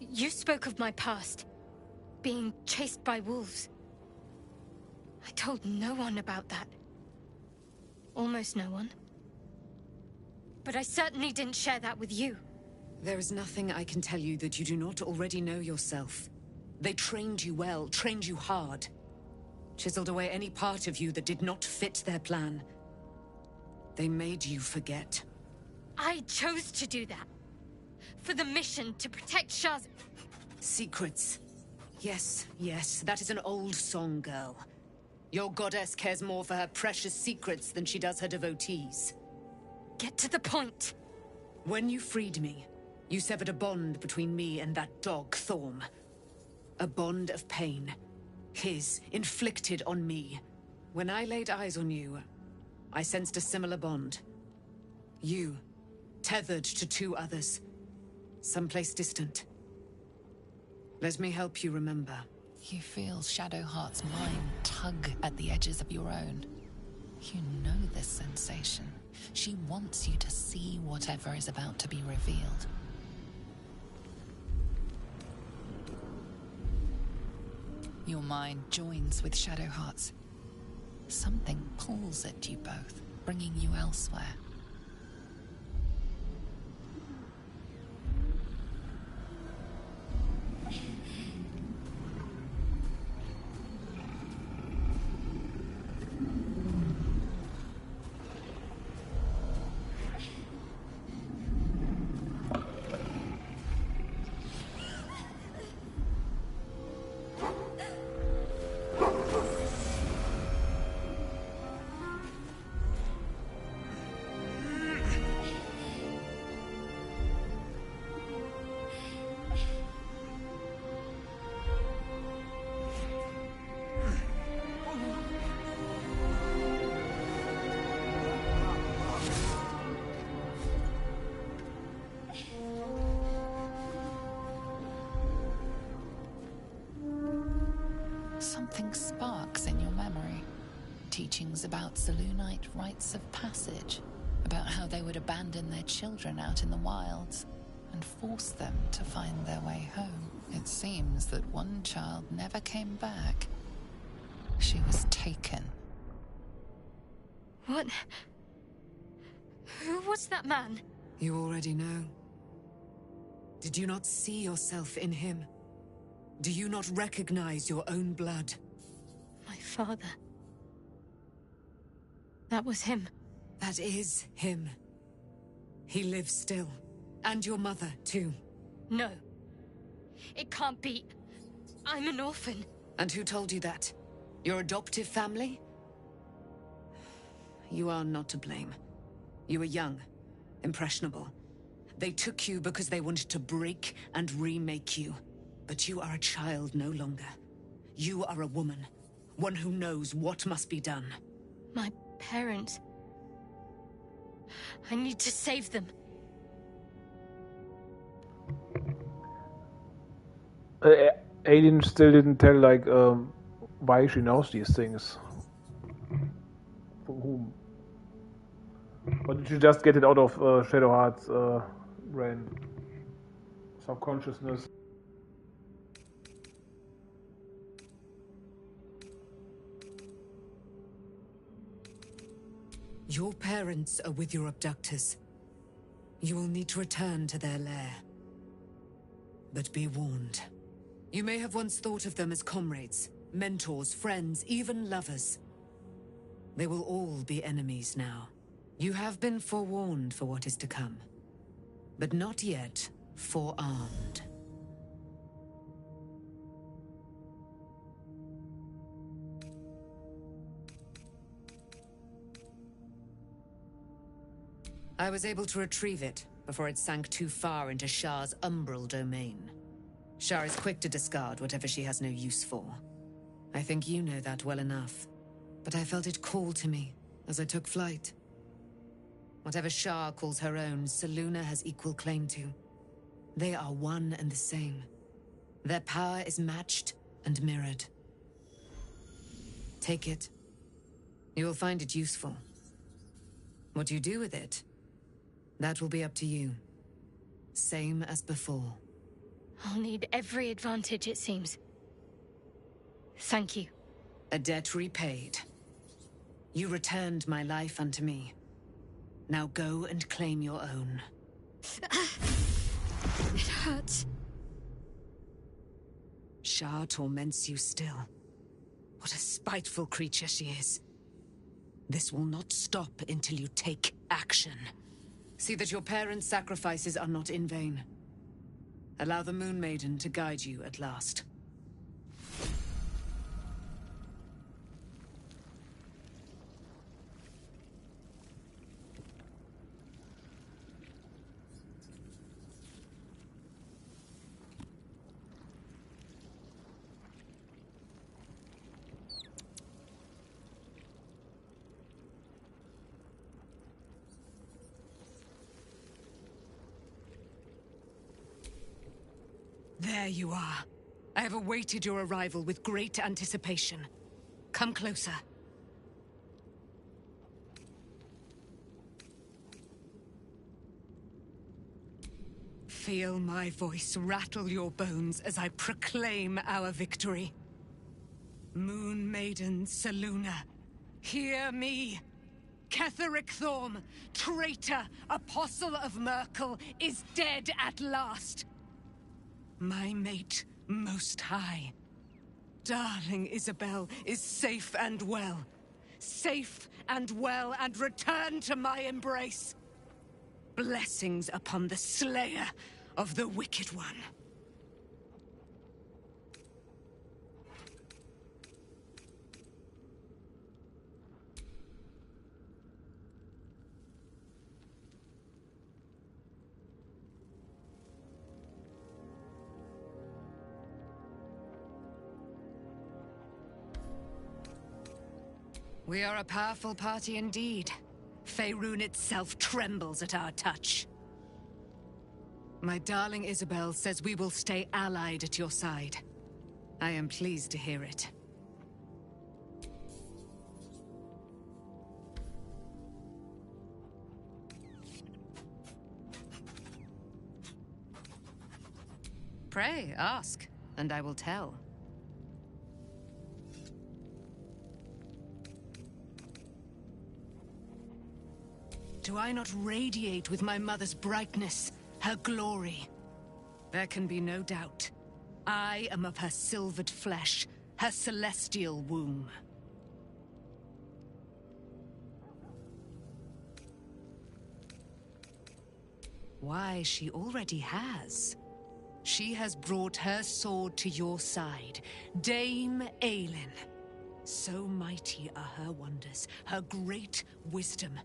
You spoke of my past, being chased by wolves. I told no one about that. Almost no one. But I certainly didn't share that with you. There is nothing I can tell you that you do not already know yourself. They trained you well, trained you hard. Chiseled away any part of you that did not fit their plan. They made you forget. I chose to do that. For the mission to protect Shaz. Secrets. Yes, yes, that is an old song, girl. Your goddess cares more for her precious secrets than she does her devotees. Get to the point. When you freed me, you severed a bond between me and that dog, Thorm. A bond of pain. His, inflicted on me. When I laid eyes on you, I sensed a similar bond. You, tethered to two others. Someplace distant. Let me help you remember. You feel Shadowheart's mind tug at the edges of your own. You know this sensation. She wants you to see whatever is about to be revealed. Your mind joins with Shadowheart's. Something pulls at you both, bringing you elsewhere. Teachings about Selûnite rites of passage, about how they would abandon their children out in the wilds and force them to find their way home. It seems that one child never came back. She was taken. What? Who was that man? You already know. Did you not see yourself in him? Do you not recognize your own blood? My father. That was him. That is him. He lives still. And your mother, too. No. It can't be. I'm an orphan. And who told you that? Your adoptive family? You are not to blame. You were young, impressionable. They took you because they wanted to break and remake you. But you are a child no longer. You are a woman. One who knows what must be done. My parents. I need to save them. Alien still didn't tell, like, why she knows these things. From whom? Or did you just get it out of Shadowheart's brain? Subconsciousness? Your parents are with your abductors. You will need to return to their lair. But be warned. You may have once thought of them as comrades, mentors, friends, even lovers. They will all be enemies now. You have been forewarned for what is to come, but not yet forearmed. I was able to retrieve it before it sank too far into Shah's umbral domain. Shah is quick to discard whatever she has no use for. I think you know that well enough. But I felt it call to me as I took flight. Whatever Shah calls her own, Selûne has equal claim to. They are one and the same. Their power is matched and mirrored. Take it. You will find it useful. What you do with it, that will be up to you. Same as before. I'll need every advantage, it seems. Thank you. A debt repaid. You returned my life unto me. Now go and claim your own. It hurts. Shah torments you still. What a spiteful creature she is. This will not stop until you take action. See that your parents' sacrifices are not in vain. Allow the Moon Maiden to guide you at last. There you are. I have awaited your arrival with great anticipation. Come closer. Feel my voice rattle your bones as I proclaim our victory. Moon Maiden Selûne, hear me! Ketheric Thorm, traitor, apostle of Myrkul, is dead at last. My mate, Most High. Darling Isabel is safe and well. Safe and well, and return to my embrace. Blessings upon the slayer of the Wicked One. We are a powerful party indeed. Faerun itself trembles at our touch. My darling Isabel says we will stay allied at your side. I am pleased to hear it. Pray, ask, and I will tell. Do I not radiate with my mother's brightness, her glory? There can be no doubt. I am of her silvered flesh, her celestial womb. Why, she already has. She has brought her sword to your side, Dame Aelin. So mighty are her wonders, her great wisdom.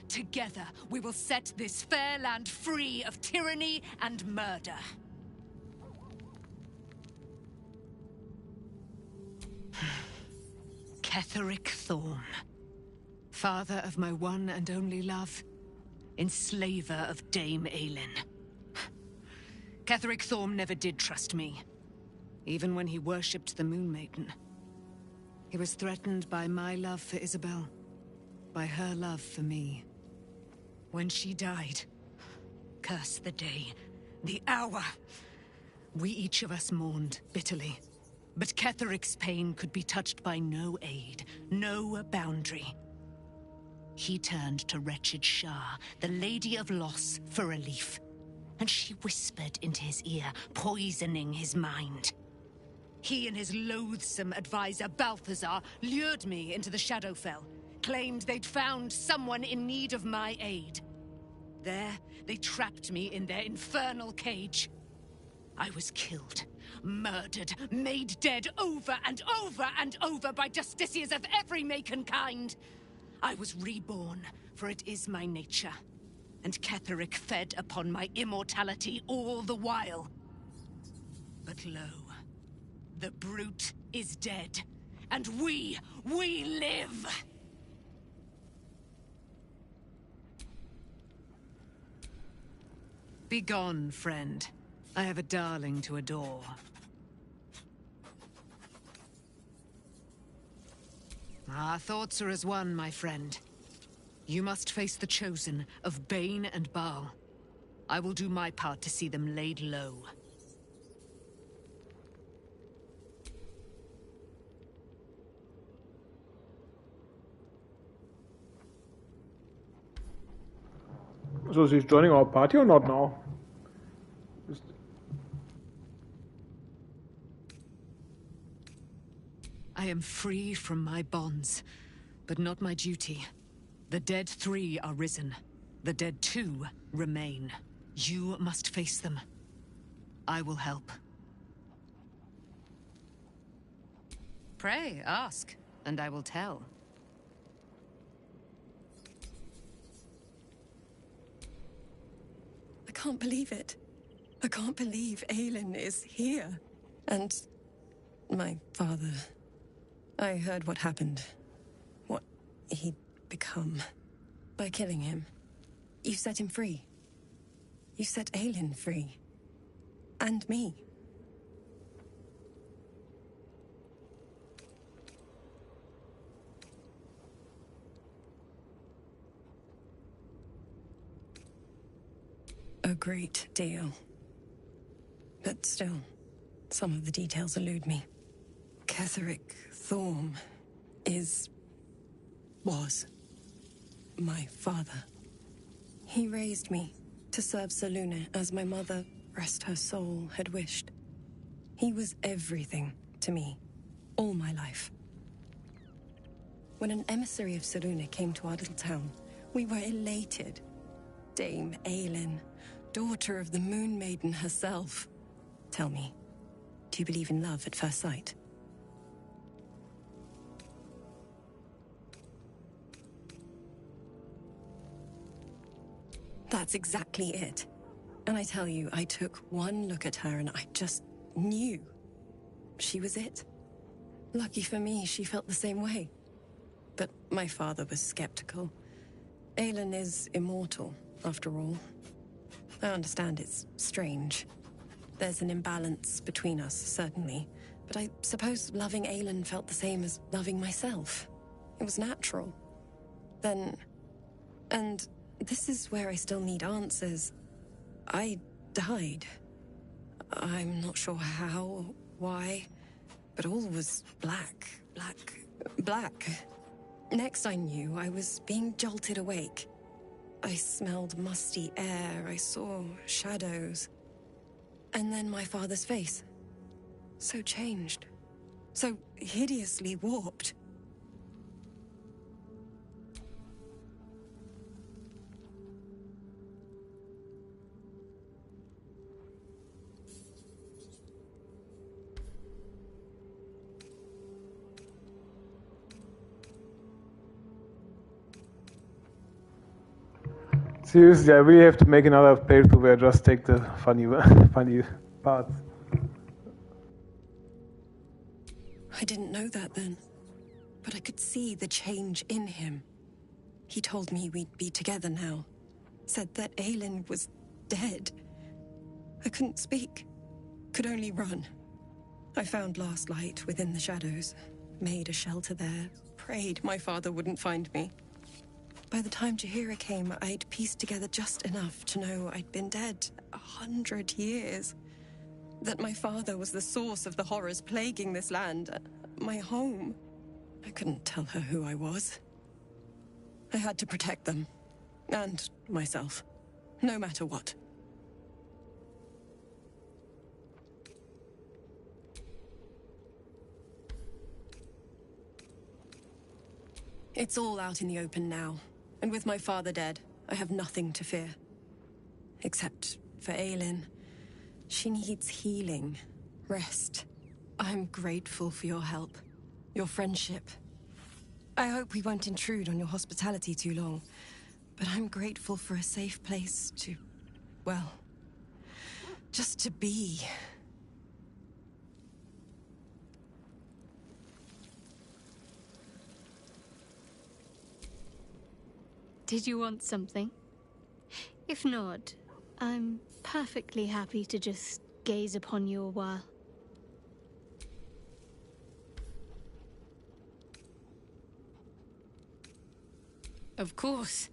Together, we will set this fair land free of tyranny and murder. Ketheric Thorm, father of my one and only love, enslaver of Dame Aelin. Ketheric Thorm never did trust me, even when he worshipped the Moon Maiden. He was threatened by my love for Isabel, by her love for me. When she died, curse the day, the hour, we each of us mourned bitterly. But Ketheric's pain could be touched by no aid, no boundary. He turned to wretched Shah, the Lady of Loss, for relief. And she whispered into his ear, poisoning his mind. He and his loathsome advisor, Balthazar, lured me into the Shadowfell, claimed they'd found someone in need of my aid. There, they trapped me in their infernal cage. I was killed, murdered, made dead over and over and over by justiciars of every make and kind. I was reborn, for it is my nature. And Ketheric fed upon my immortality all the while. But lo, the brute is dead, and we live! Begone, friend. I have a darling to adore. Our thoughts are as one, my friend. You must face the Chosen of Bane and Baal. I will do my part to see them laid low. So she's joining our party or not now? I am free from my bonds, but not my duty. The dead 3 are risen. The dead 2 remain. You must face them. I will help. Pray, ask, and I will tell. I can't believe it. I can't believe Aelin is here. And my father... I heard what happened. What he'd become. By killing him. You set him free. You set Aelin free. And me. A great deal. But still, some of the details elude me. Ketheric Thorm was my father. He raised me to serve Selûne as my mother, rest her soul, had wished. He was everything to me, all my life. When an emissary of Selûne came to our little town, we were elated. Dame Aelin, daughter of the Moon Maiden herself. Tell me, do you believe in love at first sight? That's exactly it. And I tell you, I took one look at her and I just knew. She was it. Lucky for me, she felt the same way. But my father was skeptical. Aelin is immortal, after all. I understand it's strange. There's an imbalance between us, certainly. But I suppose loving Aelin felt the same as loving myself. It was natural. Then... and... this is where I still need answers. I died. I'm not sure how or why, but all was black, black, black. Next I knew, I was being jolted awake. I smelled musty air, I saw shadows. And then my father's face. So changed. So hideously warped. Seriously, I really have to make another playthrough where I just take the funny funny parts. I didn't know that then, but I could see the change in him. He told me we'd be together now. Said that Aelin was dead. I couldn't speak. Could only run. I found last light within the shadows. Made a shelter there. Prayed my father wouldn't find me. By the time Jahira came, I'd pieced together just enough to know I'd been dead 100 years. That my father was the source of the horrors plaguing this land. My home. I couldn't tell her who I was. I had to protect them. And myself. No matter what. It's all out in the open now. And with my father dead, I have nothing to fear. Except for Aelin. She needs healing. Rest. I'm grateful for your help. Your friendship. I hope we won't intrude on your hospitality too long. But I'm grateful for a safe place to... well... just to be. Did you want something? If not, I'm perfectly happy to just gaze upon you a while. Of course.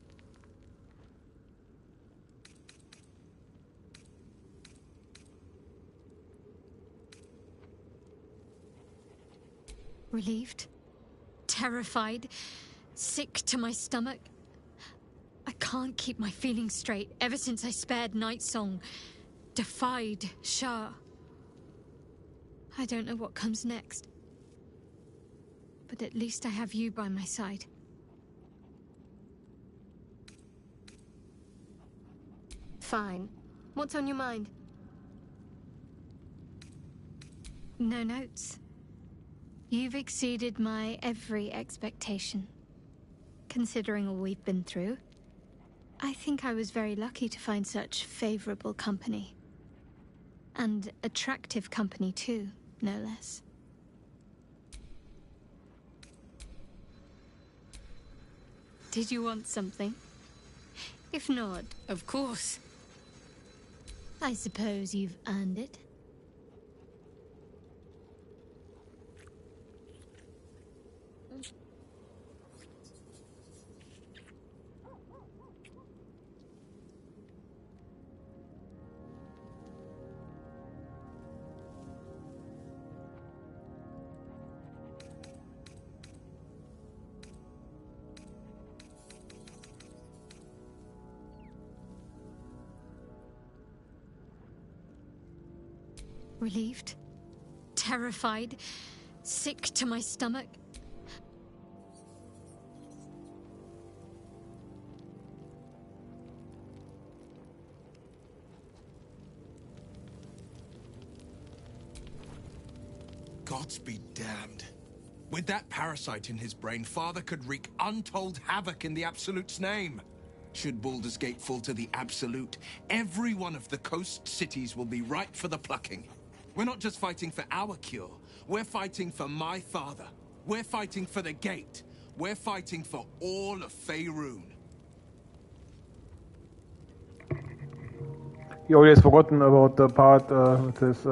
Relieved, terrified, sick to my stomach. I can't keep my feelings straight ever since I spared Nightsong, defied Shah. I don't know what comes next. But at least I have you by my side. Fine. What's on your mind? No notes. You've exceeded my every expectation. Considering all we've been through, I think I was very lucky to find such favorable company. And attractive company too, no less. Did you want something? If not, of course. I suppose you've earned it. Relieved, terrified, sick to my stomach. Gods be damned. With that parasite in his brain, Father could wreak untold havoc in the Absolute's name. Should Baldur's Gate fall to the Absolute, every one of the coast cities will be ripe for the plucking. We're not just fighting for our cure. We're fighting for my father. We're fighting for the Gate. We're fighting for all of Faerun. You always forgotten about the part with this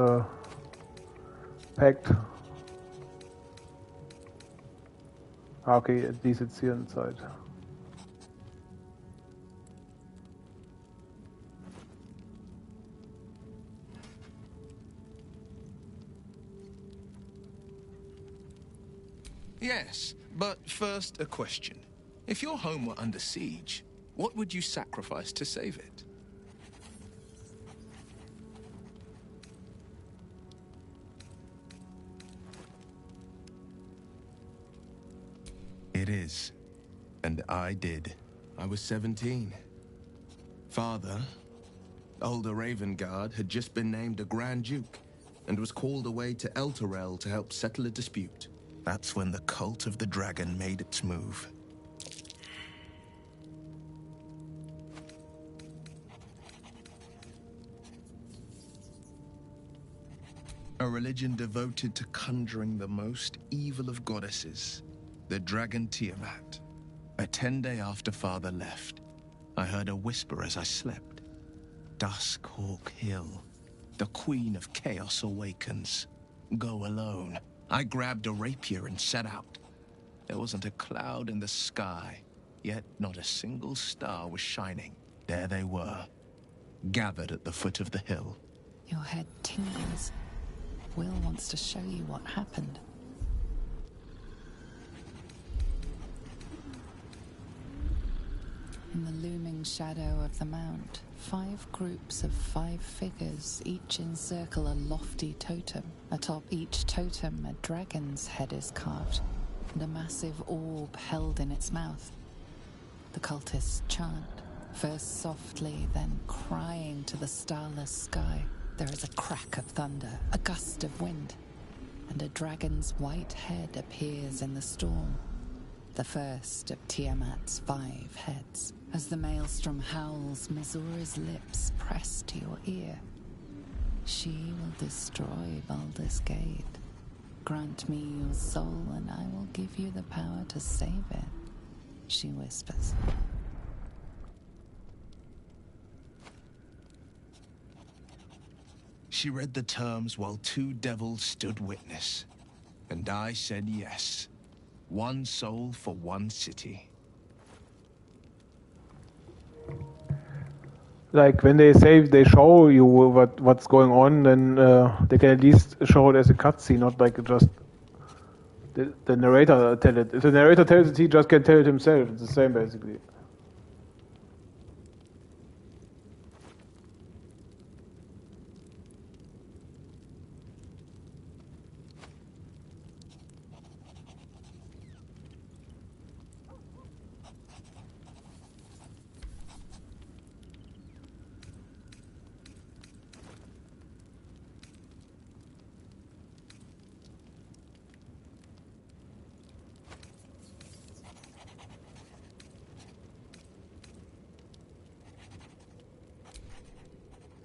pact. Okay, at least it's here inside. Yes, but first a question. If your home were under siege, what would you sacrifice to save it? It is. And I did. I was 17. Father, older Ravengard, had just been named a Grand Duke and was called away to Elturel to help settle a dispute. That's when the cult of the dragon made its move. A religion devoted to conjuring the most evil of goddesses, the dragon Tiamat. A 10-day after Father left, I heard a whisper as I slept. Duskhawk Hill, the Queen of Chaos awakens. Go alone. I grabbed a rapier and set out. There wasn't a cloud in the sky, yet not a single star was shining. There they were, gathered at the foot of the hill. Your head tingles. Will wants to show you what happened. In the looming shadow of the mount, 5 groups of 5 figures each encircle a lofty totem. Atop each totem, a dragon's head is carved, and a massive orb held in its mouth. The cultists chant, first softly, then crying to the starless sky. There is a crack of thunder, a gust of wind, and a dragon's white head appears in the storm. The first of Tiamat's 5 heads. As the maelstrom howls, Missoura's lips press to your ear. She will destroy Baldur's Gate. Grant me your soul and I will give you the power to save it, she whispers. She read the terms while 2 devils stood witness. And I said yes. 1 soul for 1 city. Like when they say they show you what's going on, then they can at least show it as a cutscene, not like just the narrator tell it. If the narrator tells it, he just can tell it himself. It's the same basically.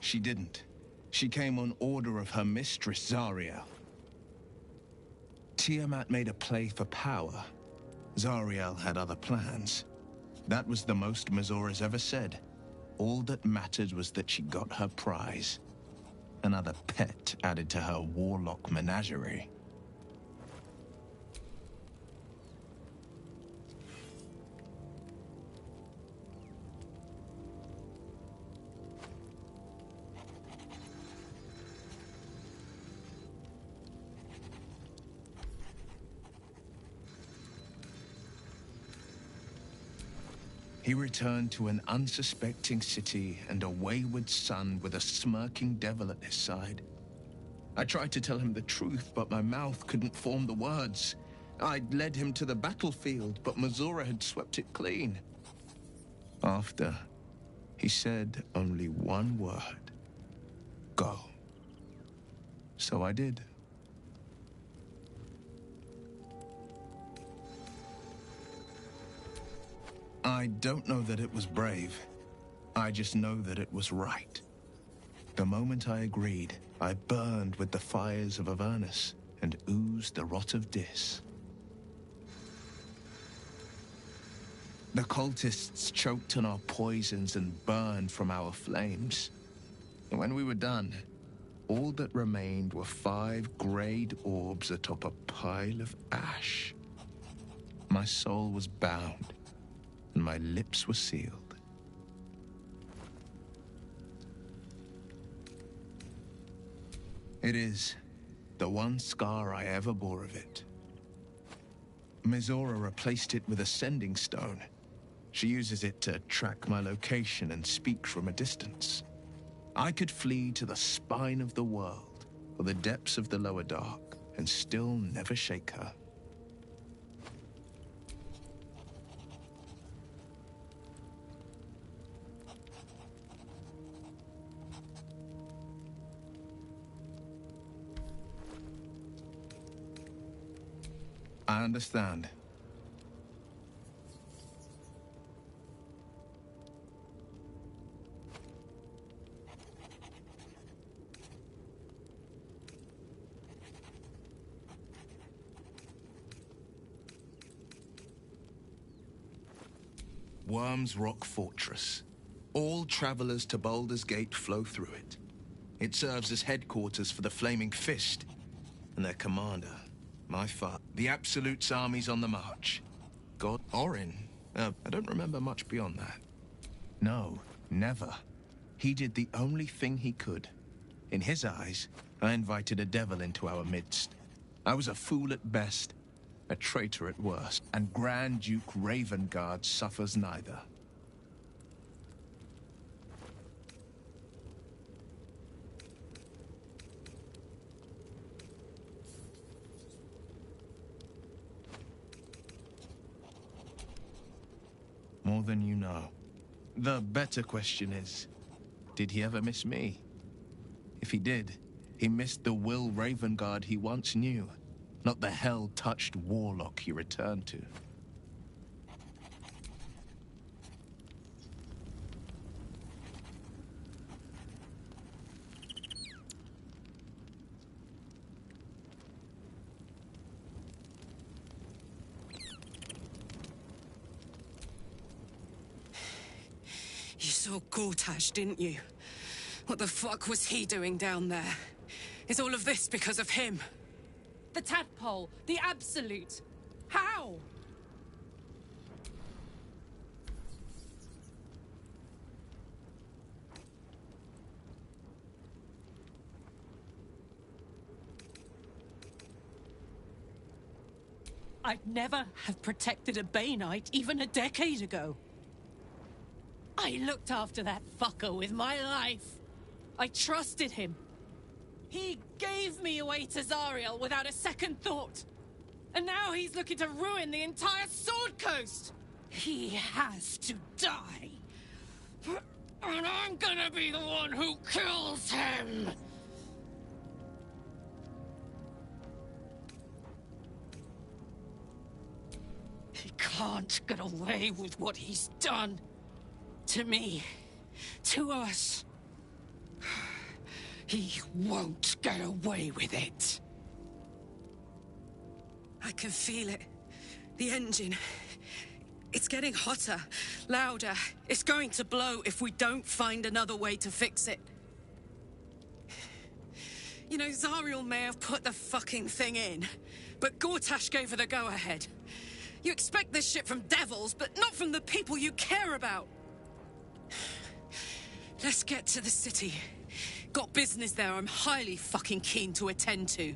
She didn't. She came on order of her mistress, Zariel. Tiamat made a play for power. Zariel had other plans. That was the most Missoura's ever said. All that mattered was that she got her prize. Another pet added to her warlock menagerie. He returned to an unsuspecting city and a wayward son with a smirking devil at his side. I tried to tell him the truth, but my mouth couldn't form the words. I'd led him to the battlefield, but Missoura had swept it clean. After, he said only 1 word. Go. So I did. I don't know that it was brave. I just know that it was right. The moment I agreed, I burned with the fires of Avernus and oozed the rot of Dis. The cultists choked on our poisons and burned from our flames. And when we were done, all that remained were 5 grayed orbs atop a pile of ash. My soul was bound, and my lips were sealed. It is the one scar I ever bore of it. Mizora replaced it with a sending stone. She uses it to track my location and speak from a distance. I could flee to the spine of the world, or the depths of the lower dark, and still never shake her. I understand. Worm's Rock Fortress. All travelers to Baldur's Gate flow through it. It serves as headquarters for the Flaming Fist and their commander, my father. The Absolute's army's on the march. God, Orin. I don't remember much beyond that. No, never. He did the only thing he could. In his eyes, I invited a devil into our midst. I was a fool at best, a traitor at worst, and Grand Duke Ravengard suffers neither. More than you know. The better question is, did he ever miss me? If he did, he missed the Will Ravengard he once knew, not the hell-touched warlock he returned to. You saw Gortash, didn't you? What the fuck was he doing down there? Is all of this because of him? The tadpole, the Absolute. How? I'd never have protected a Bay Knight even a decade ago. I looked after that fucker with my life. I trusted him. He gave me away to Zariel without a second thought. And now he's looking to ruin the entire Sword Coast. He has to die. And I'm gonna be the one who kills him. He can't get away with what he's done. To me. To us. He won't get away with it. I can feel it. The engine. It's getting hotter, louder. It's going to blow if we don't find another way to fix it. You know, Zariel may have put the fucking thing in, but Gortash gave her the go-ahead. You expect this shit from devils, but not from the people you care about. Let's get to the city. Got business there I'm highly fucking keen to attend to.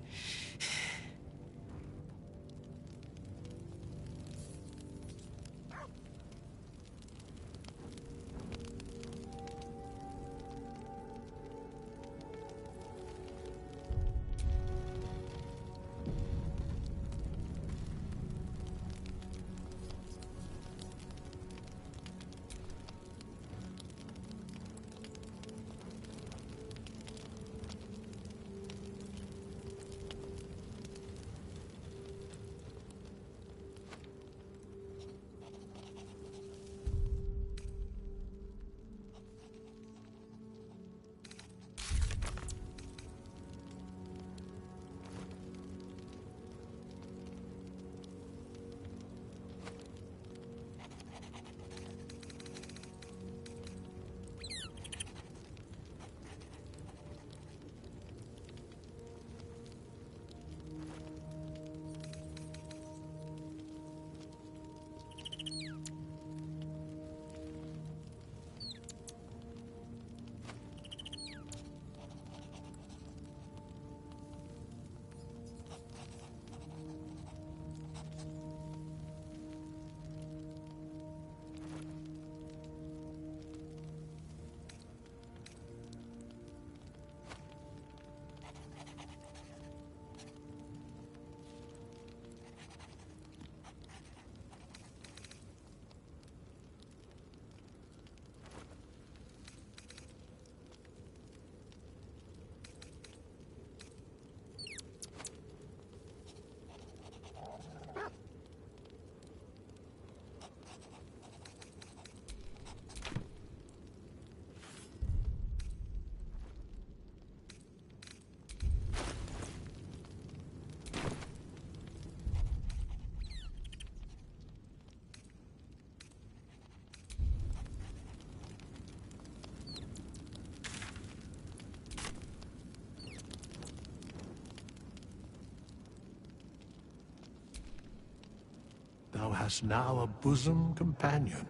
hast now a bosom companion.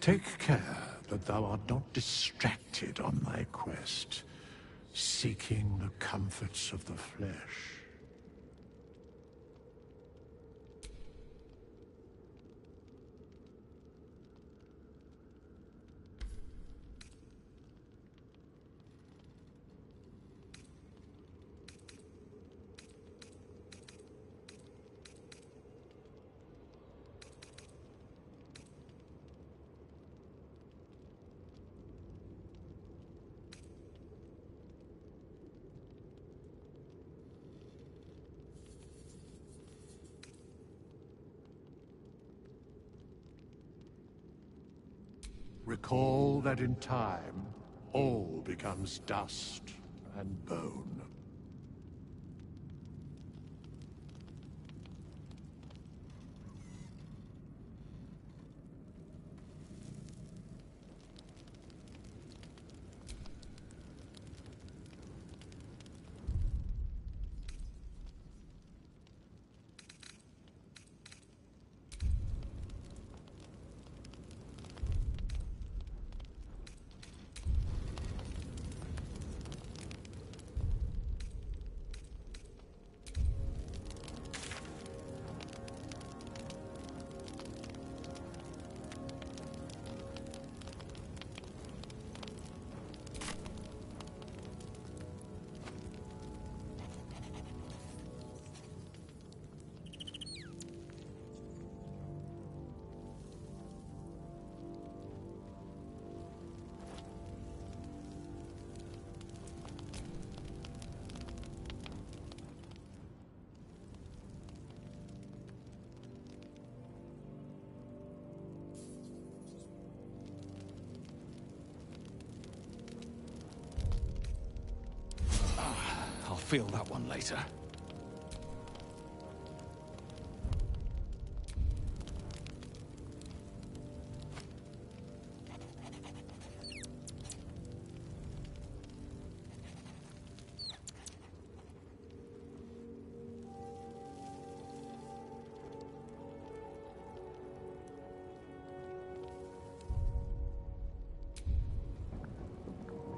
Take care that thou art not distracted on thy quest, seeking the comforts of the flesh. Recall that in time, all becomes dust and bone. I'll feel that one later.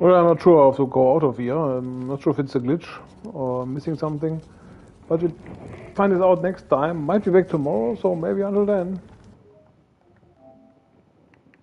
Well, I'm not sure how to go out of here. I'm not sure if it's a glitch or missing something. But we'll find it out next time. Might be back tomorrow, so maybe until then.